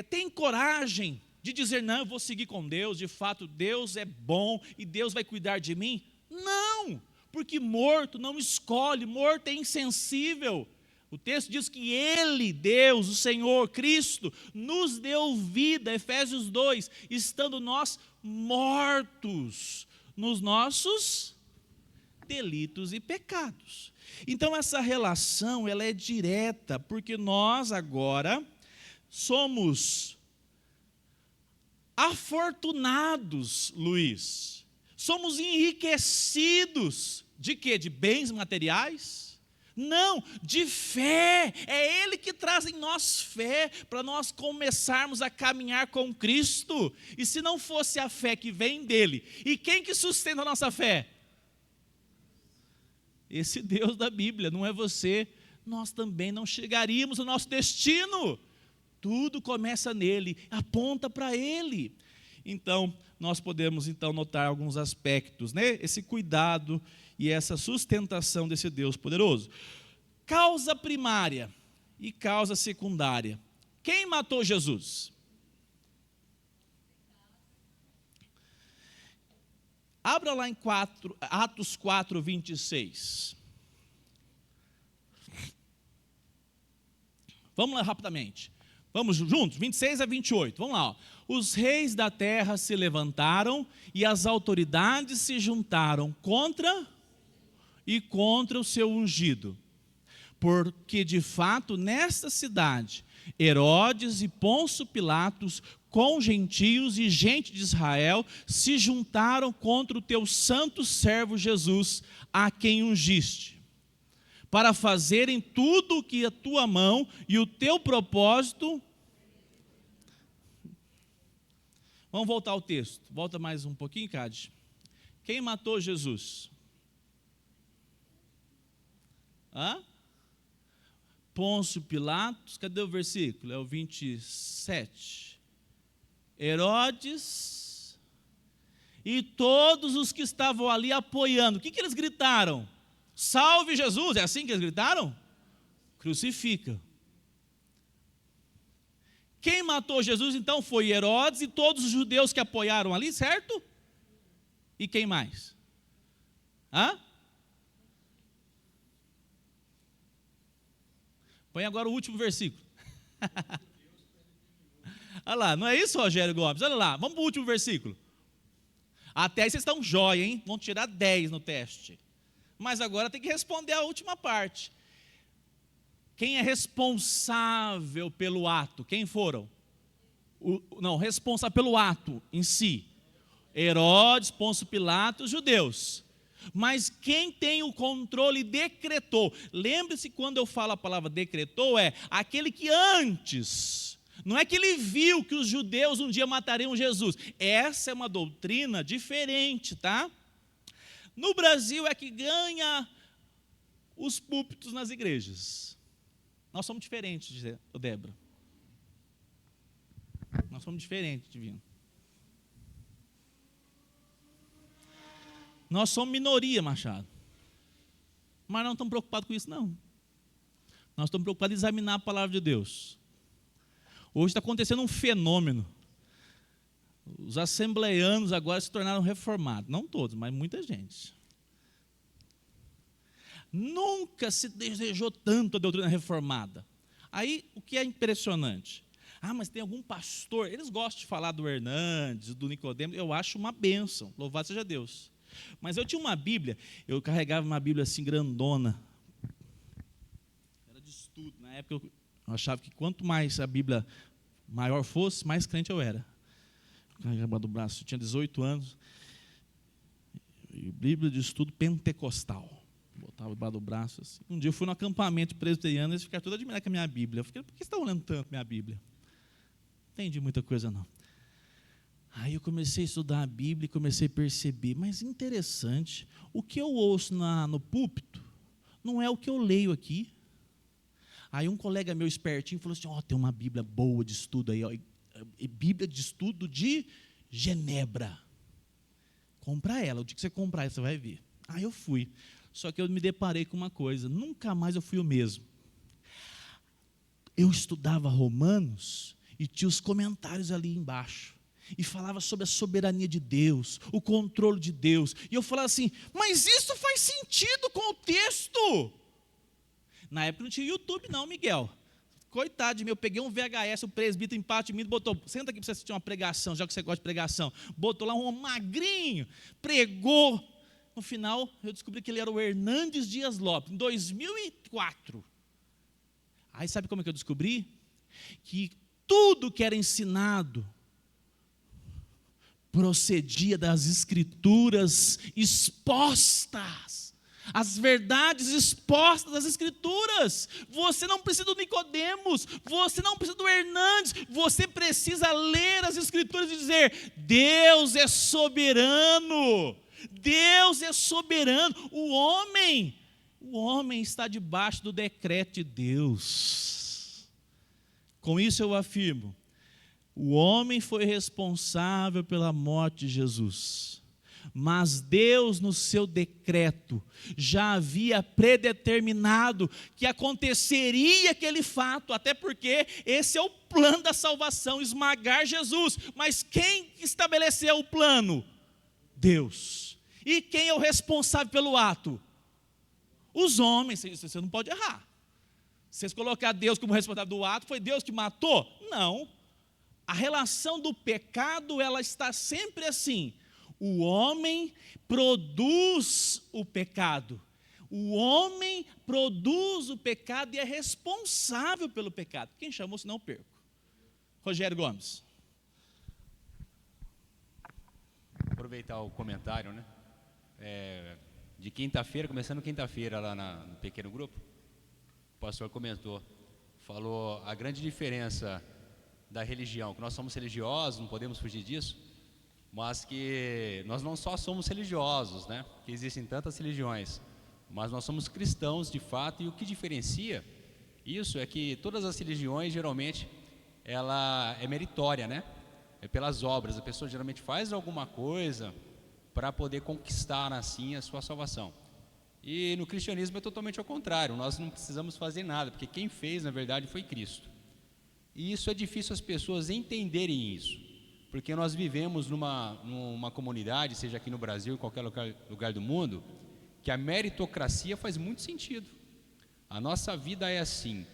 tem coragem de dizer, não, eu vou seguir com Deus, de fato Deus é bom e Deus vai cuidar de mim. Não, porque morto não escolhe, morto é insensível. O texto diz que Ele, Deus, o Senhor, Cristo, nos deu vida, Efésios 2, estando nós mortos nos nossos delitos e pecados. Então essa relação, ela é direta, porque nós agora somos afortunados, Luiz. Somos enriquecidos de quê? De bens materiais? Não, de fé. É Ele que traz em nós fé para nós começarmos a caminhar com Cristo. E se não fosse a fé que vem dele, e quem que sustenta a nossa fé? Esse Deus da Bíblia, não é você. Nós também não chegaríamos ao nosso destino. Tudo começa nele, aponta para ele. Então, nós podemos então notar alguns aspectos, né? Esse cuidado e essa sustentação desse Deus poderoso. Causa primária e causa secundária. Quem matou Jesus? Abra lá em Atos 4, 26. Vamos lá rapidamente. Vamos juntos? 26 a 28. Vamos lá. Ó. Os reis da terra se levantaram e as autoridades se juntaram contra o seu ungido. Porque, de fato, nesta cidade, Herodes e Pôncio Pilatos, com gentios e gente de Israel, se juntaram contra o teu santo servo Jesus, a quem ungiste, para fazerem tudo o que a tua mão e o teu propósito. Vamos voltar ao texto. Volta mais um pouquinho, Cade. Quem matou Jesus? Pôncio Pilatos, cadê o versículo? É o 27. Herodes e todos os que estavam ali apoiando. O que eles gritaram? Salve Jesus, é assim que eles gritaram? Crucifica. Quem matou Jesus então foi Herodes e todos os judeus que apoiaram ali, certo? E quem mais? Põe agora o último versículo. Olha lá, não é isso, Rogério Gomes? Olha lá, vamos para o último versículo. Até aí vocês estão jóia, hein? Vão tirar 10 no teste. Mas agora tem que responder a última parte. Quem é responsável pelo ato? Quem foram? Responsável pelo ato em si. Herodes, Pôncio Pilatos, judeus. Mas quem tem o controle decretou. Lembre-se, quando eu falo a palavra decretou, é aquele que antes, não é que ele viu que os judeus um dia matariam Jesus. Essa é uma doutrina diferente, tá? No Brasil é que ganha os púlpitos nas igrejas. Nós somos diferentes, Débora. Nós somos diferentes, Divino. Nós somos minoria, Machado. Mas não estamos preocupados com isso, não. Nós estamos preocupados em examinar a palavra de Deus. Hoje está acontecendo um fenômeno. Os assembleianos agora se tornaram reformados. Não todos, mas muita gente. Nunca se desejou tanto a doutrina reformada. Aí, o que é impressionante? Mas tem algum pastor, eles gostam de falar do Hernandes, do Nicodemos, eu acho uma bênção, louvado seja Deus. Mas eu tinha uma Bíblia, eu carregava uma Bíblia assim grandona, era de estudo, na época eu achava que quanto mais a Bíblia maior fosse, mais crente eu era. Eu carregava do braço, eu tinha 18 anos, e Bíblia de estudo pentecostal. Botava debaixo do braço assim. Um dia eu fui no acampamento presbiteriano e eles ficaram todos admirados com a minha Bíblia. Eu fiquei, por que você está olhando tanto minha Bíblia? Não entendi muita coisa, não. Aí eu comecei a estudar a Bíblia e comecei a perceber, mas interessante, o que eu ouço no púlpito não é o que eu leio aqui. Aí um colega meu espertinho falou assim, tem uma Bíblia boa de estudo aí, Bíblia de estudo de Genebra. Compra ela, o dia que você comprar ela, você vai ver. Aí eu fui. Só que eu me deparei com uma coisa, nunca mais eu fui o mesmo. Eu estudava Romanos e tinha os comentários ali embaixo. E falava sobre a soberania de Deus, o controle de Deus. E eu falava assim, mas isso faz sentido com o texto. Na época não tinha YouTube não, Miguel. Coitado de mim, eu peguei um VHS, o presbítero embaixo de mim, botou, senta aqui para você assistir uma pregação, já que você gosta de pregação. Botou lá um magrinho, pregou. No final, eu descobri que ele era o Hernandes Dias Lopes, em 2004. Aí sabe como é que eu descobri? Que tudo que era ensinado procedia das escrituras expostas. As verdades expostas das escrituras. Você não precisa do Nicodemos, você não precisa do Hernandes, você precisa ler as escrituras e dizer, Deus é soberano. Deus é soberano, o homem está debaixo do decreto de Deus. Com isso eu afirmo, o homem foi responsável pela morte de Jesus, mas Deus no seu decreto já havia predeterminado que aconteceria aquele fato, até porque esse é o plano da salvação, esmagar Jesus. Mas quem estabeleceu o plano? Deus. E quem é o responsável pelo ato? Os homens. Você não pode errar. Se vocês colocar Deus como responsável do ato, foi Deus que matou? Não. A relação do pecado, ela está sempre assim. O homem produz o pecado. O homem produz o pecado e é responsável pelo pecado. Quem chamou, senão eu perco. Rogério Gomes. Aproveitar o comentário, né? De quinta-feira, começando quinta-feira lá no pequeno grupo, o pastor comentou, falou a grande diferença da religião, que nós somos religiosos, não podemos fugir disso, mas que nós não só somos religiosos, né? Que existem tantas religiões, mas nós somos cristãos de fato, e o que diferencia isso é que todas as religiões, geralmente, ela é meritória, né? É pelas obras, a pessoa geralmente faz alguma coisa para poder conquistar assim a sua salvação. E no cristianismo é totalmente ao contrário, nós não precisamos fazer nada, porque quem fez na verdade foi Cristo. E isso é difícil as pessoas entenderem isso, porque nós vivemos numa comunidade, seja aqui no Brasil, em qualquer lugar do mundo, que a meritocracia faz muito sentido. A nossa vida é assim,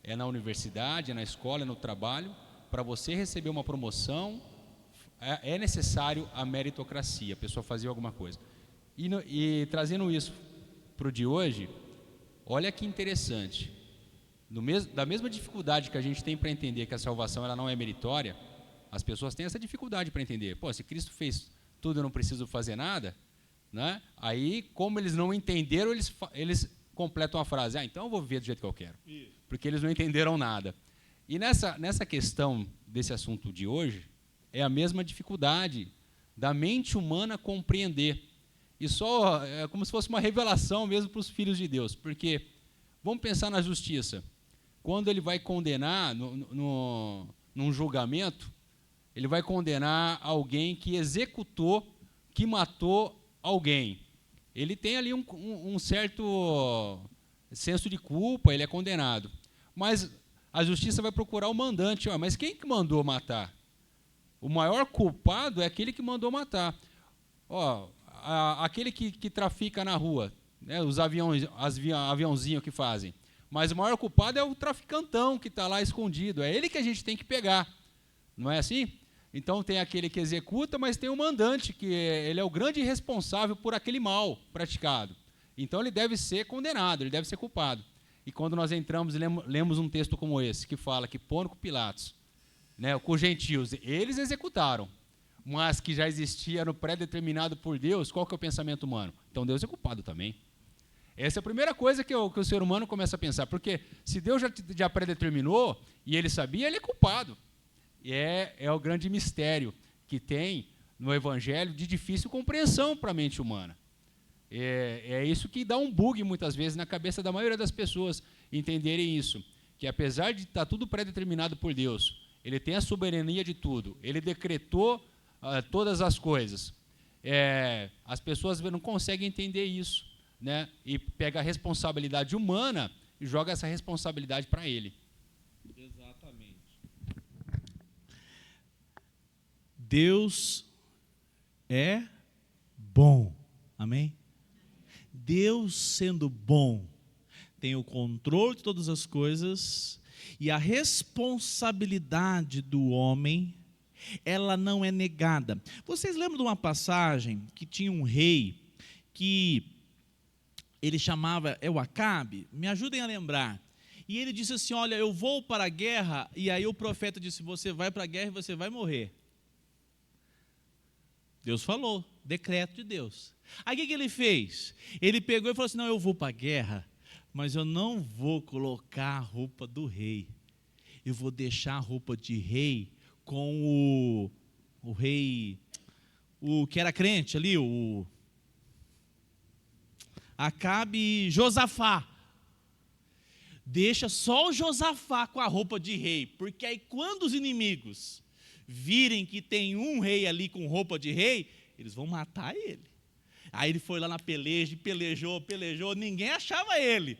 é na universidade, é na escola, é no trabalho. Para você receber uma promoção, é necessário a meritocracia, a pessoa fazer alguma coisa. E trazendo isso para o de hoje, olha que interessante, da mesma dificuldade que a gente tem para entender que a salvação ela não é meritória, as pessoas têm essa dificuldade para entender. Se Cristo fez tudo, eu não preciso fazer nada, né? Aí, como eles não entenderam, eles completam a frase, então eu vou viver do jeito que eu quero, porque eles não entenderam nada. E nessa questão desse assunto de hoje, é a mesma dificuldade da mente humana compreender. E só é como se fosse uma revelação mesmo para os filhos de Deus. Porque, vamos pensar na justiça. Quando ele vai condenar, num julgamento, ele vai condenar alguém que executou, que matou alguém. ele tem ali um certo senso de culpa, ele é condenado. Mas a justiça vai procurar o mandante. Mas quem que mandou matar? O maior culpado é aquele que mandou matar. Aquele que trafica na rua, né, os aviãozinhos que fazem. Mas o maior culpado é o traficantão que está lá escondido. É ele que a gente tem que pegar. Não é assim? Então tem aquele que executa, mas tem o mandante, que ele é o grande responsável por aquele mal praticado. Então ele deve ser condenado, ele deve ser culpado. E quando nós entramos e lemos um texto como esse, que fala que Pôncio Pilatos, né, com os gentios, eles executaram, mas que já existia no pré-determinado por Deus, qual que é o pensamento humano? Então Deus é culpado também. Essa é a primeira coisa que o ser humano começa a pensar, porque se Deus já pré-determinou e ele sabia, ele é culpado. É o grande mistério que tem no Evangelho de difícil compreensão para a mente humana. É isso que dá um bug, muitas vezes, na cabeça da maioria das pessoas entenderem isso, que apesar de estar tudo pré-determinado por Deus, ele tem a soberania de tudo, ele decretou todas as coisas. As pessoas não conseguem entender isso, né? E pega a responsabilidade humana e joga essa responsabilidade para ele. Exatamente. Deus é bom. Amém? Deus, sendo bom, tem o controle de todas as coisas, e a responsabilidade do homem, ela não é negada. Vocês lembram de uma passagem que tinha um rei, que ele chamava, o Acabe? Me ajudem a lembrar. E ele disse assim, olha, eu vou para a guerra, e aí o profeta disse, você vai para a guerra e você vai morrer. Deus falou, decreto de Deus. Aí o que ele fez? Ele pegou e falou assim, não, eu vou para a guerra, mas eu não vou colocar a roupa do rei. Eu vou deixar a roupa de rei com o rei, o que era crente ali, o Acabe e Josafá. Deixa só o Josafá com a roupa de rei, porque aí quando os inimigos virem que tem um rei ali com roupa de rei, eles vão matar ele. Aí ele foi lá na peleja, pelejou, ninguém achava ele.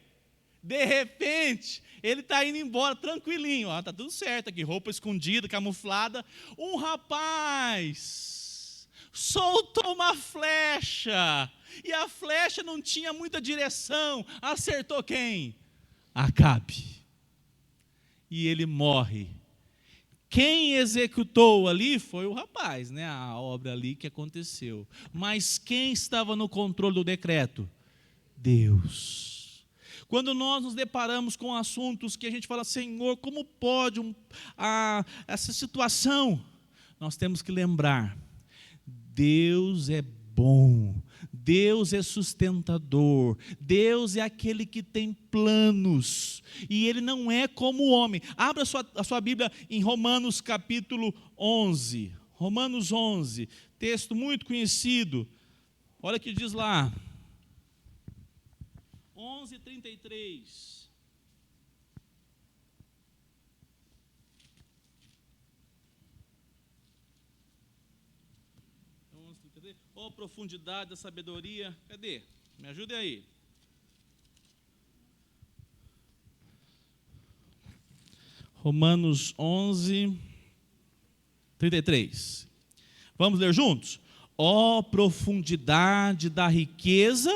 De repente, ele está indo embora tranquilinho, está tudo certo aqui, roupa escondida, camuflada. Um rapaz soltou uma flecha, e a flecha não tinha muita direção, acertou quem? Acabe. E ele morre. Quem executou ali foi o rapaz, né? A obra ali que aconteceu. Mas quem estava no controle do decreto? Deus. Quando nós nos deparamos com assuntos que a gente fala, Senhor, como pode essa situação? Nós temos que lembrar, Deus é bom, Deus é sustentador, Deus é aquele que tem planos, e Ele não é como o homem. Abra a sua Bíblia em Romanos capítulo 11, Romanos 11, texto muito conhecido, olha o que diz lá, 11:33. Ó, profundidade da sabedoria, cadê? Me ajude aí. Romanos 11:33. Vamos ler juntos? Ó, profundidade da riqueza,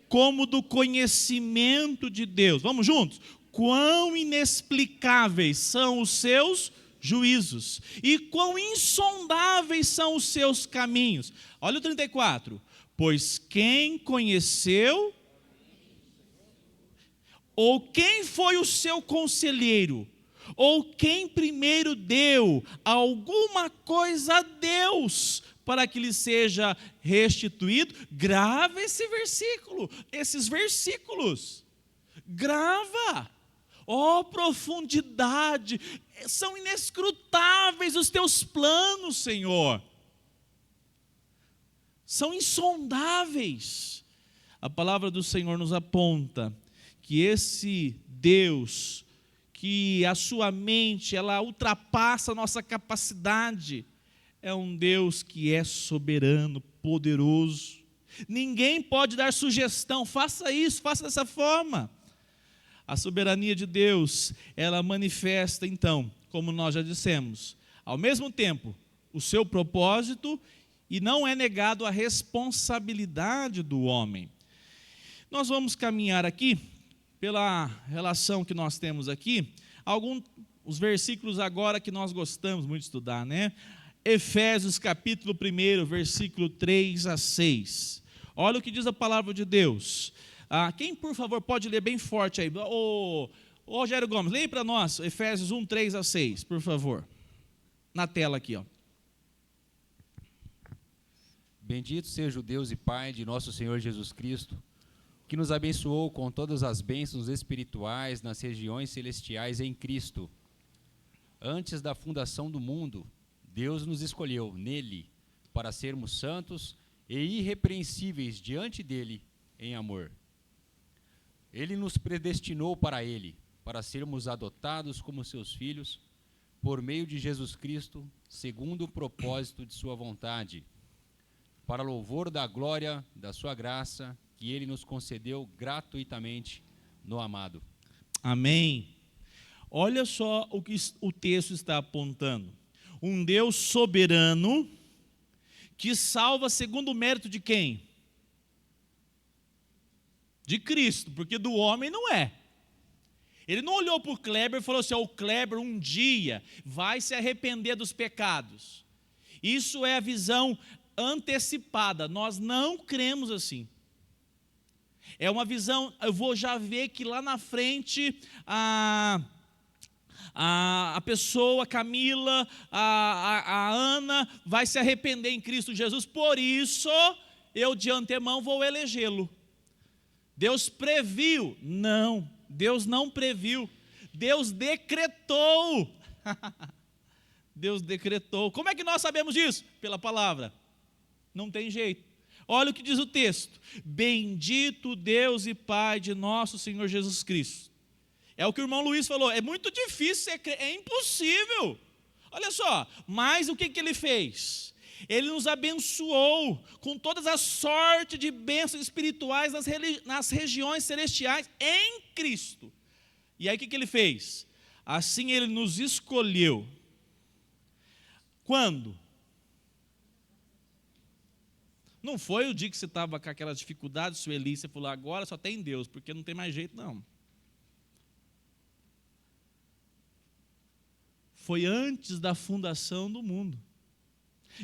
como do conhecimento de Deus. Vamos juntos? Quão inexplicáveis são os seus juízos, e quão insondáveis são os seus caminhos. Olha o 34. Pois quem conheceu, ou quem foi o seu conselheiro, ou quem primeiro deu alguma coisa a Deus, para que lhe seja restituído? Grava esse versículo, esses versículos, grava. Ó, profundidade, são inescrutáveis os teus planos, Senhor, são insondáveis. A palavra do Senhor nos aponta que esse Deus, que a sua mente, ela ultrapassa a nossa capacidade, é um Deus que é soberano, poderoso. Ninguém pode dar sugestão, faça isso, faça dessa forma. A soberania de Deus, ela manifesta então, como nós já dissemos, ao mesmo tempo, o seu propósito, e não é negado a responsabilidade do homem. Nós vamos caminhar aqui, pela relação que nós temos aqui, os versículos agora que nós gostamos muito de estudar, né? Efésios capítulo 1, versículo 3 a 6. Olha o que diz a palavra de Deus. Quem, por favor, pode ler bem forte aí? Ô Rogério Gomes, leia para nós, Efésios 1, 3 a 6, por favor. Na tela aqui, ó. Bendito seja o Deus e Pai de nosso Senhor Jesus Cristo, que nos abençoou com todas as bênçãos espirituais nas regiões celestiais em Cristo. Antes da fundação do mundo, Deus nos escolheu nele para sermos santos e irrepreensíveis diante dele em amor. Ele nos predestinou para ele, para sermos adotados como seus filhos, por meio de Jesus Cristo, segundo o propósito de sua vontade, para louvor da glória da sua graça, que ele nos concedeu gratuitamente no amado. Amém. Olha só o que o texto está apontando. Um Deus soberano, que salva segundo o mérito de quem? De Cristo, porque do homem não é. Ele não olhou para o Kleber e falou assim, o Kleber um dia vai se arrepender dos pecados. Isso é a visão antecipada, nós não cremos assim. É uma visão, eu vou já ver que lá na frente a pessoa, a Camila, a Ana vai se arrepender em Cristo Jesus, por isso eu de antemão vou elegê-lo. Deus previu? Não, Deus não previu, Deus decretou. Deus decretou. Como é que nós sabemos disso? Pela palavra. Não tem jeito. Olha o que diz o texto. Bendito Deus e Pai de nosso Senhor Jesus Cristo. É o que o irmão Luiz falou. É muito difícil, é impossível. Olha só, mas o que ele fez? Ele nos abençoou com todas as sortes de bênçãos espirituais nas regiões celestiais em Cristo. E aí o que ele fez? Assim ele nos escolheu. Quando? Não foi o dia que você estava com aquela dificuldade, Sueli, você falou, agora só tem Deus, porque não tem mais jeito, não. Foi antes da fundação do mundo.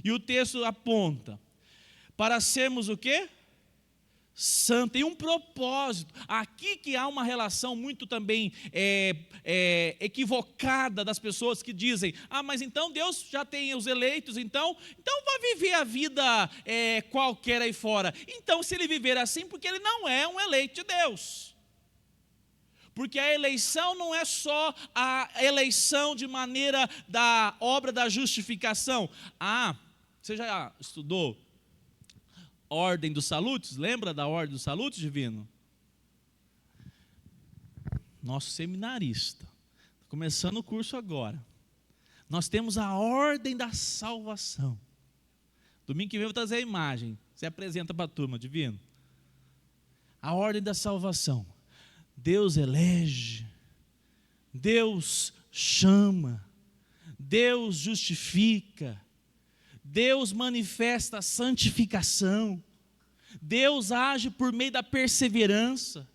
E o texto aponta, para sermos o quê? Santo, tem um propósito. Aqui que há uma relação muito também equivocada das pessoas que dizem, mas então Deus já tem os eleitos, então vai viver a vida qualquer aí fora. Então se ele viver assim, porque ele não é um eleito de Deus. Porque a eleição não é só a eleição de maneira da obra da justificação. Você já estudou Ordem dos Salutos? Lembra da Ordem dos Salutos, divino? Nosso seminarista. Começando o curso agora. Nós temos a Ordem da Salvação. Domingo que vem eu vou trazer a imagem. Você apresenta para a turma, divino. A Ordem da Salvação. Deus elege. Deus chama. Deus justifica. Deus manifesta a santificação, Deus age por meio da perseverança,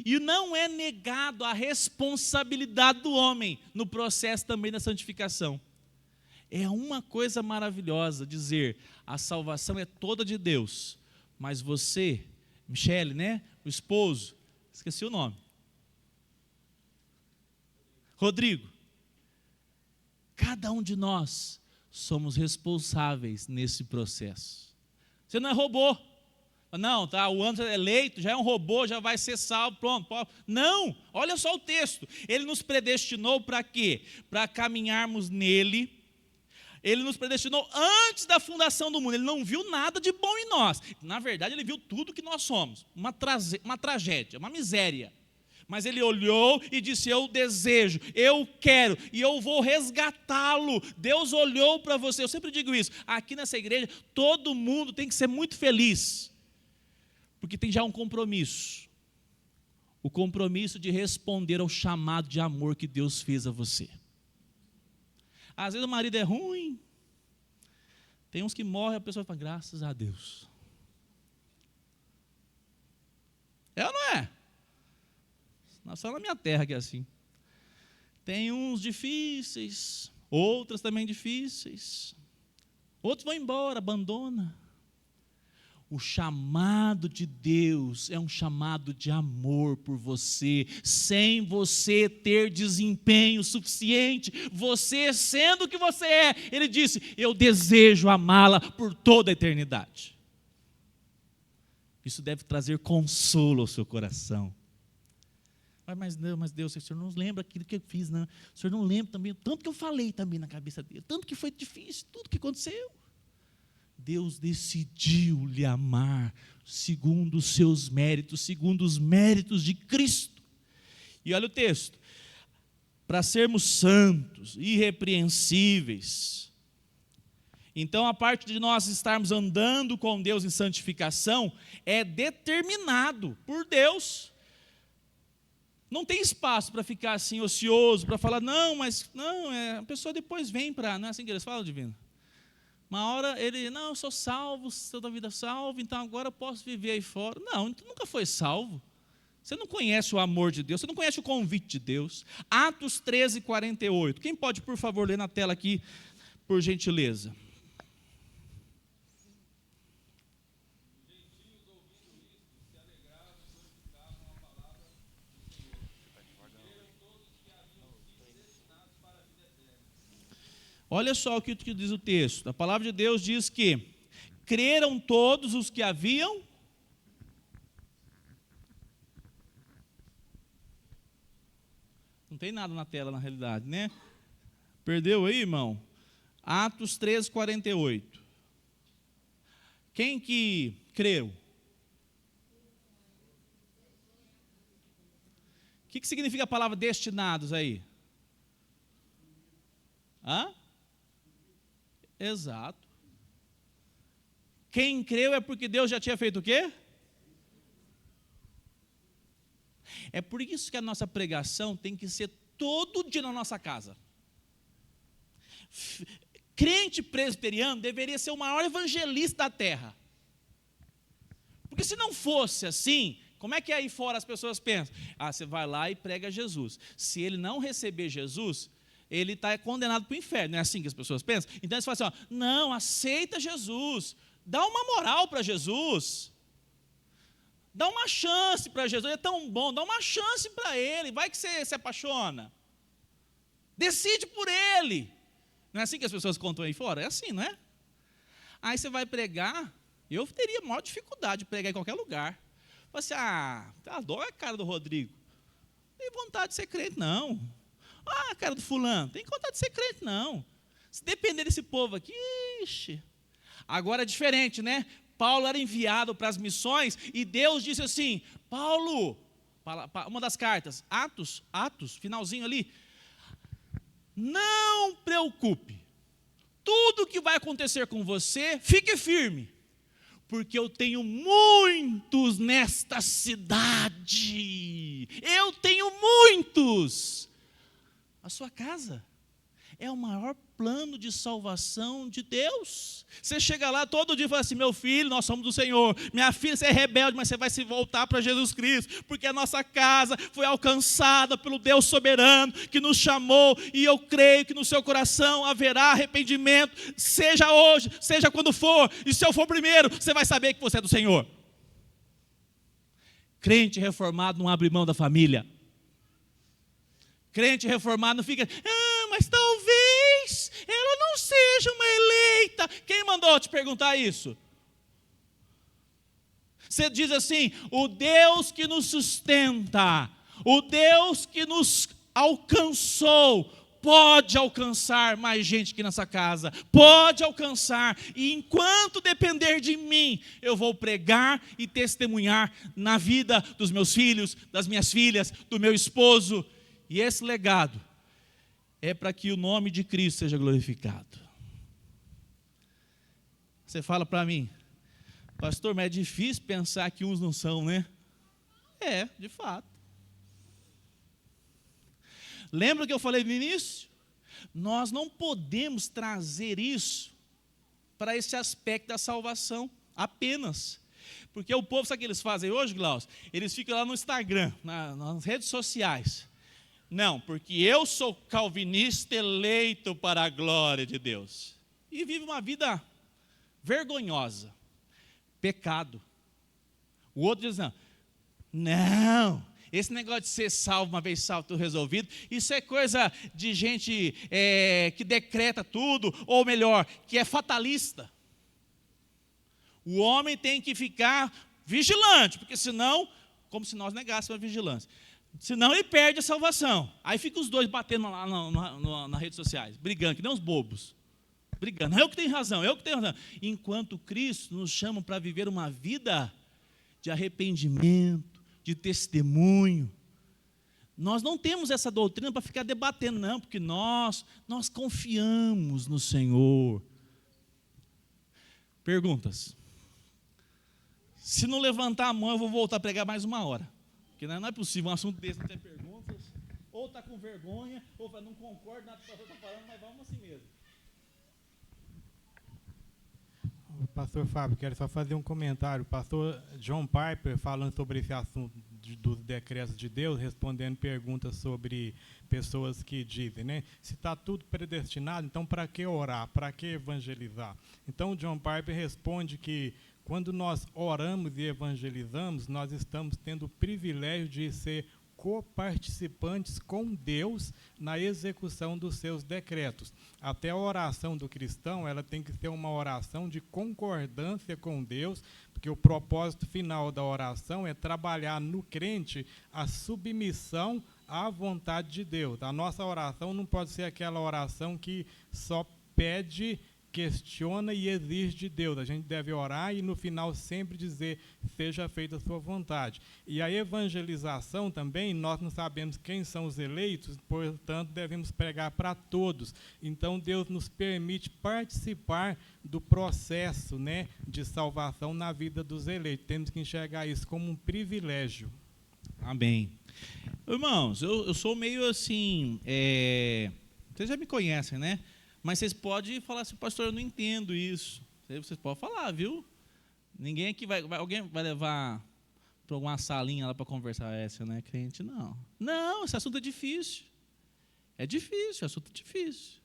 e não é negado a responsabilidade do homem no processo também da santificação. É uma coisa maravilhosa dizer, a salvação é toda de Deus, mas você, Michele, né, o esposo, esqueci o nome, Rodrigo, cada um de nós somos responsáveis nesse processo. Você não é robô. Não, o Anderson é eleito, já é um robô, já vai ser salvo, pronto. Não, olha só o texto. Ele nos predestinou para quê? Para caminharmos nele. Ele nos predestinou antes da fundação do mundo. Ele não viu nada de bom em nós. Na verdade, ele viu tudo que nós somos. Uma tragédia, uma miséria. Mas ele olhou e disse: eu desejo, eu quero, e eu vou resgatá-lo. Deus olhou para você. Eu sempre digo isso, aqui nessa igreja, todo mundo tem que ser muito feliz, porque tem já um compromisso. O compromisso de responder ao chamado de amor que Deus fez a você. Às vezes o marido é ruim, tem uns que morrem, a pessoa fala: graças a Deus. É ou não é? Só na minha terra que é assim. Tem uns difíceis, outras também difíceis. Outros vão embora, abandona. O chamado de Deus é um chamado de amor por você, sem você ter desempenho suficiente. Você sendo o que você é, ele disse: eu desejo amá-la por toda a eternidade. Isso deve trazer consolo ao seu coração. Mas não, mas Deus, o Senhor não lembra aquilo que eu fiz, não. O Senhor não lembra também, tanto que eu falei também na cabeça dele, tanto que foi difícil, tudo que aconteceu. Deus decidiu lhe amar segundo os seus méritos, segundo os méritos de Cristo. E olha o texto: para sermos santos, irrepreensíveis. Então, a parte de nós estarmos andando com Deus em santificação é determinado por Deus. Não tem espaço para ficar assim ocioso, para falar: não, mas não, a pessoa depois vem para, não é assim que eles falam, divino? Uma hora ele: não, eu sou salvo, toda a vida salvo, então agora eu posso viver aí fora. Não, tu nunca foi salvo. Você não conhece o amor de Deus, você não conhece o convite de Deus. Atos 13, 48. Quem pode, por favor, ler na tela aqui, por gentileza? Olha só o que diz o texto. A palavra de Deus diz que creram todos os que haviam. Não tem nada na tela, na realidade, né? Perdeu aí, irmão? Atos 13, 48. Quem que creu? O que significa a palavra destinados aí? Hã? Exato. Quem creu é porque Deus já tinha feito o quê? É por isso que a nossa pregação tem que ser todo dia na nossa casa. Crente presbiteriano deveria ser o maior evangelista da terra. Porque se não fosse assim, como é que aí fora as pessoas pensam? Ah, você vai lá e prega Jesus. Se ele não receber Jesus, ele está condenado para o inferno. Não é assim que as pessoas pensam? Então eles falam assim: ó, não, aceita Jesus, dá uma moral para Jesus, dá uma chance para Jesus, ele é tão bom, dá uma chance para ele, vai que você se apaixona, decide por ele. Não é assim que as pessoas contam aí fora? É assim, não é? Aí você vai pregar, eu teria maior dificuldade de pregar em qualquer lugar. Você: adora a cara do Rodrigo, não tem vontade de ser crente não. Ah, cara do fulano, tem vontade de ser crente não. Se depender desse povo aqui, ixi. Agora é diferente, né? Paulo era enviado para as missões e Deus disse assim: Paulo, uma das cartas, Atos, finalzinho ali, não preocupe, tudo que vai acontecer com você, fique firme, porque eu tenho muitos nesta cidade, eu tenho muitos. A sua casa é o maior plano de salvação de Deus. Você chega lá todo dia e fala assim: meu filho, nós somos do Senhor. Minha filha, você é rebelde, mas você vai se voltar para Jesus Cristo, porque a nossa casa foi alcançada pelo Deus soberano, que nos chamou, e eu creio que no seu coração haverá arrependimento, seja hoje, seja quando for, e se eu for primeiro, você vai saber que você é do Senhor. Crente reformado não abre mão da família. Crente reformado não fica: mas talvez ela não seja uma eleita. Quem mandou te perguntar isso? Você diz assim: o Deus que nos sustenta, o Deus que nos alcançou, pode alcançar mais gente aqui nessa casa, pode alcançar, e enquanto depender de mim, quem eu vou pregar e testemunhar na vida dos meus filhos, das minhas filhas, do meu esposo. E esse legado é para que o nome de Cristo seja glorificado. Você fala para mim, pastor, mas é difícil pensar que uns não são, né? É, de fato. Lembra que eu falei no início? Nós não podemos trazer isso para esse aspecto da salvação apenas. Porque o povo, sabe o que eles fazem hoje, Glaucio? Eles ficam lá no Instagram, nas redes sociais. Não, porque eu sou calvinista eleito para a glória de Deus. E vive uma vida vergonhosa, pecado. O outro diz, não, esse negócio de ser salvo, uma vez salvo, tudo resolvido, isso é coisa de gente que decreta tudo, ou melhor, que é fatalista. O homem tem que ficar vigilante, porque senão, como se nós negássemos a vigilância, senão ele perde a salvação. Aí fica os dois batendo lá nas redes sociais, brigando, que nem uns bobos. Brigando, eu que tenho razão, eu que tenho razão. Enquanto Cristo nos chama para viver uma vida de arrependimento, de testemunho. Nós não temos essa doutrina para ficar debatendo, não, porque nós confiamos no Senhor. Perguntas. Se não levantar a mão, eu vou voltar a pregar mais 1 hora. Porque não é possível um assunto desse não ter perguntas. Ou está com vergonha, ou não concorda nada que o pastor está falando, mas vamos assim mesmo. Pastor Fábio, quero só fazer um comentário. O pastor John Piper, falando sobre esse assunto dos decretos de Deus, respondendo perguntas sobre pessoas que dizem, né? Se está tudo predestinado, então para que orar? Para que evangelizar? Então o John Piper responde que quando nós oramos e evangelizamos, nós estamos tendo o privilégio de ser coparticipantes com Deus na execução dos seus decretos. Até a oração do cristão, ela tem que ser uma oração de concordância com Deus, porque o propósito final da oração é trabalhar no crente a submissão à vontade de Deus. A nossa oração não pode ser aquela oração que só pede, questiona e exige de Deus. A gente deve orar e no final sempre dizer, seja feita a sua vontade. E a evangelização também, nós não sabemos quem são os eleitos, portanto devemos pregar para todos. Então Deus nos permite participar do processo, né, de salvação na vida dos eleitos. Temos que enxergar isso como um privilégio. Amém. Irmãos, eu sou meio assim, vocês já me conhecem, né? Mas vocês podem falar assim, pastor, eu não entendo isso. Vocês podem falar, viu? Ninguém aqui alguém vai levar para alguma salinha lá para conversar, essa não é crente, não. Não, esse assunto é difícil. É difícil, o assunto é difícil.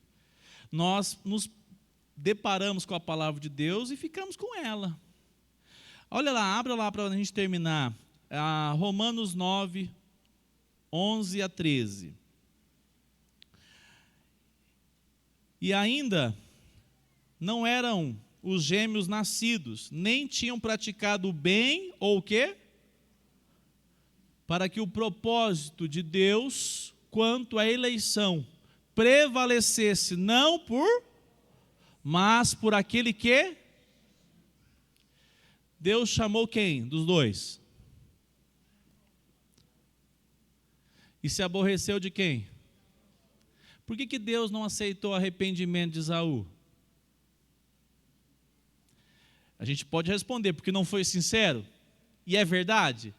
Nós nos deparamos com a palavra de Deus e ficamos com ela. Olha lá, abra lá para a gente terminar. Romanos 9, 11 a 13. E ainda não eram os gêmeos nascidos, nem tinham praticado o bem, ou o quê? Para que o propósito de Deus, quanto à eleição, prevalecesse, não por, mas por aquele que? Deus chamou quem dos dois? E se aborreceu de quem? Por que Deus não aceitou o arrependimento de Esaú? A gente pode responder, porque não foi sincero. E é verdade?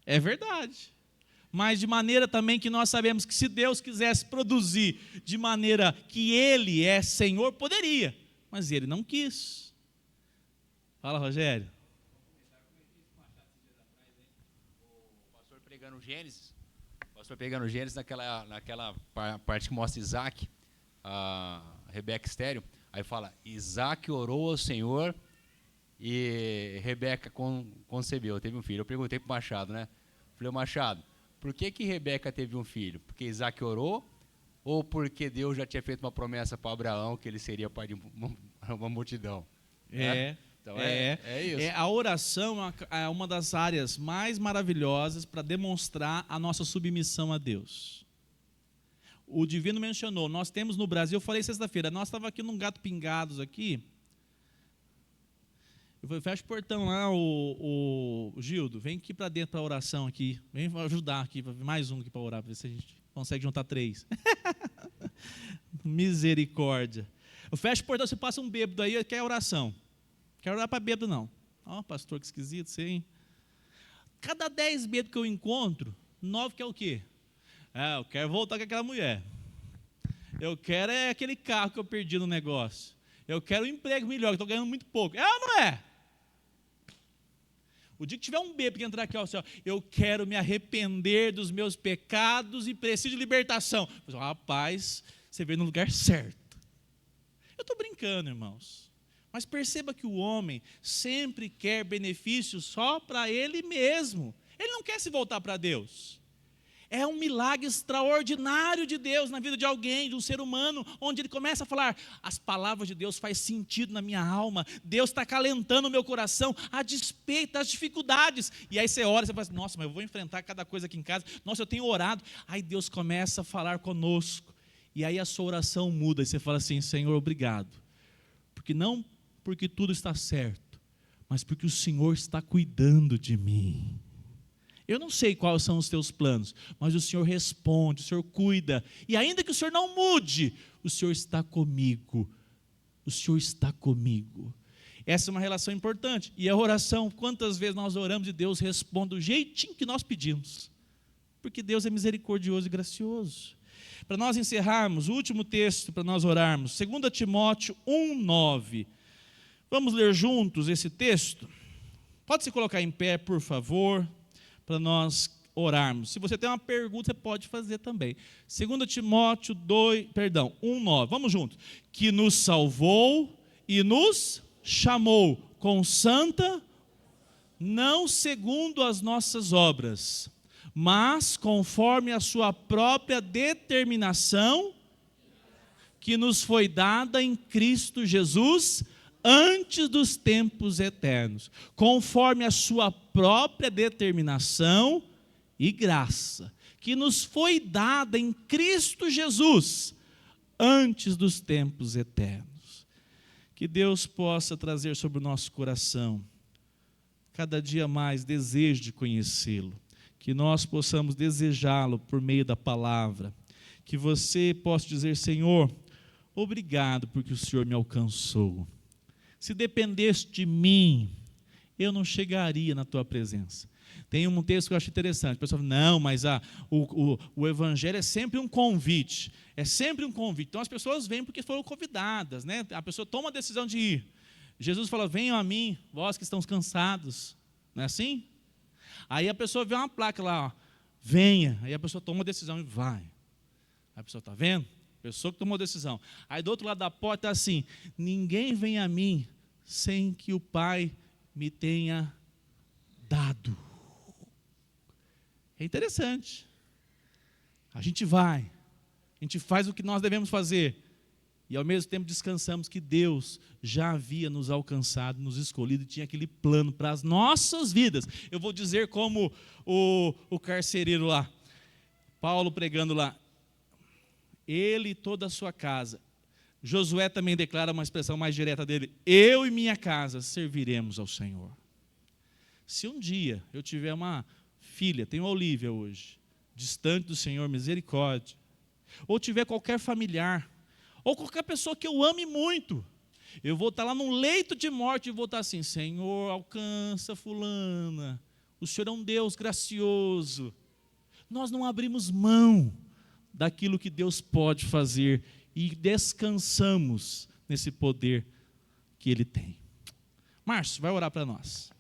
É verdade. Mas de maneira também que nós sabemos que se Deus quisesse produzir de maneira que Ele é Senhor, poderia. Mas Ele não quis. Fala, Rogério. O pastor pregando Gênesis. Estou pegando Gênesis naquela parte que mostra Isaac, a Rebeca estéril, aí fala, Isaac orou ao Senhor e Rebeca concebeu, teve um filho. Eu perguntei para o Machado, né? Falei, Machado, por que Rebeca teve um filho? Porque Isaac orou ou porque Deus já tinha feito uma promessa para Abraão que ele seria pai de uma multidão? Então é isso. A oração é uma das áreas mais maravilhosas para demonstrar a nossa submissão a Deus. O Divino mencionou, nós temos no Brasil, eu falei sexta-feira, nós estávamos aqui num Gato Pingados aqui, Eu falei, fecha o portão lá, o Gildo, vem aqui para dentro para a oração aqui. Vem ajudar aqui, mais um aqui para orar, para ver se a gente consegue juntar 3. Misericórdia. Eu fecho o portão, você passa um bêbado aí, quer oração. Não quero orar para bêbado, não. Ó, pastor, que esquisito você, hein? Cada 10 bêbados que eu encontro, 9 quer o quê? Eu quero voltar com aquela mulher. Eu quero aquele carro que eu perdi no negócio. Eu quero um emprego melhor, que estou ganhando muito pouco. É ou não é? O dia que tiver um bêbado que entrar aqui, ó, eu quero me arrepender dos meus pecados e preciso de libertação. Rapaz, você veio no lugar certo. Eu estou brincando, irmãos. Mas perceba que o homem sempre quer benefícios só para ele mesmo. Ele não quer se voltar para Deus. É um milagre extraordinário de Deus na vida de alguém, de um ser humano, onde ele começa a falar, as palavras de Deus fazem sentido na minha alma, Deus está acalentando o meu coração, a despeito das dificuldades. E aí você ora, você fala assim, nossa, mas eu vou enfrentar cada coisa aqui em casa, nossa, eu tenho orado. Aí Deus começa a falar conosco, e aí a sua oração muda, e você fala assim, Senhor, obrigado. Não porque tudo está certo, mas porque o Senhor está cuidando de mim. Eu não sei quais são os teus planos, mas o Senhor responde, o Senhor cuida. E ainda que o Senhor não mude, o Senhor está comigo. O Senhor está comigo. Essa é uma relação importante. E a oração, quantas vezes nós oramos e Deus responde do jeitinho que nós pedimos. Porque Deus é misericordioso e gracioso. Para nós encerrarmos, o último texto para nós orarmos, 2 Timóteo 1:9. Vamos ler juntos esse texto? Pode se colocar em pé, por favor, para nós orarmos. Se você tem uma pergunta, você pode fazer também. 2 Timóteo 1:9. Vamos juntos. Que nos salvou e nos chamou com santa, não segundo as nossas obras, mas conforme a sua própria determinação, que nos foi dada em Cristo Jesus, antes dos tempos eternos, conforme a sua própria determinação e graça, que nos foi dada em Cristo Jesus, antes dos tempos eternos. Que Deus possa trazer sobre o nosso coração, cada dia mais, desejo de conhecê-lo, que nós possamos desejá-lo por meio da palavra, que você possa dizer, Senhor, obrigado porque o Senhor me alcançou. Se dependesse de mim, eu não chegaria na tua presença. Tem um texto que eu acho interessante. O pessoal fala, não, mas o evangelho é sempre um convite. É sempre um convite. Então as pessoas vêm porque foram convidadas, né? A pessoa toma a decisão de ir. Jesus fala, venham a mim, vós que estão cansados. Não é assim? Aí a pessoa vê uma placa lá, ó, venha. Aí a pessoa toma a decisão e vai. Aí a pessoa está vendo? A pessoa que tomou a decisão. Aí do outro lado da porta está assim, ninguém vem a mim sem que o Pai me tenha dado. É interessante. A gente vai, a gente faz o que nós devemos fazer, e ao mesmo tempo descansamos que Deus já havia nos alcançado, nos escolhido, e tinha aquele plano para as nossas vidas. Eu vou dizer como o carcereiro lá, Paulo pregando lá, ele e toda a sua casa. Josué também declara uma expressão mais direta dele, eu e minha casa serviremos ao Senhor. Se um dia eu tiver uma filha, tenho a Olívia hoje, distante do Senhor, misericórdia, ou tiver qualquer familiar, ou qualquer pessoa que eu ame muito, eu vou estar lá num leito de morte e vou estar assim, Senhor, alcança fulana, o Senhor é um Deus gracioso. Nós não abrimos mão daquilo que Deus pode fazer e descansamos nesse poder que Ele tem. Márcio, vai orar para nós.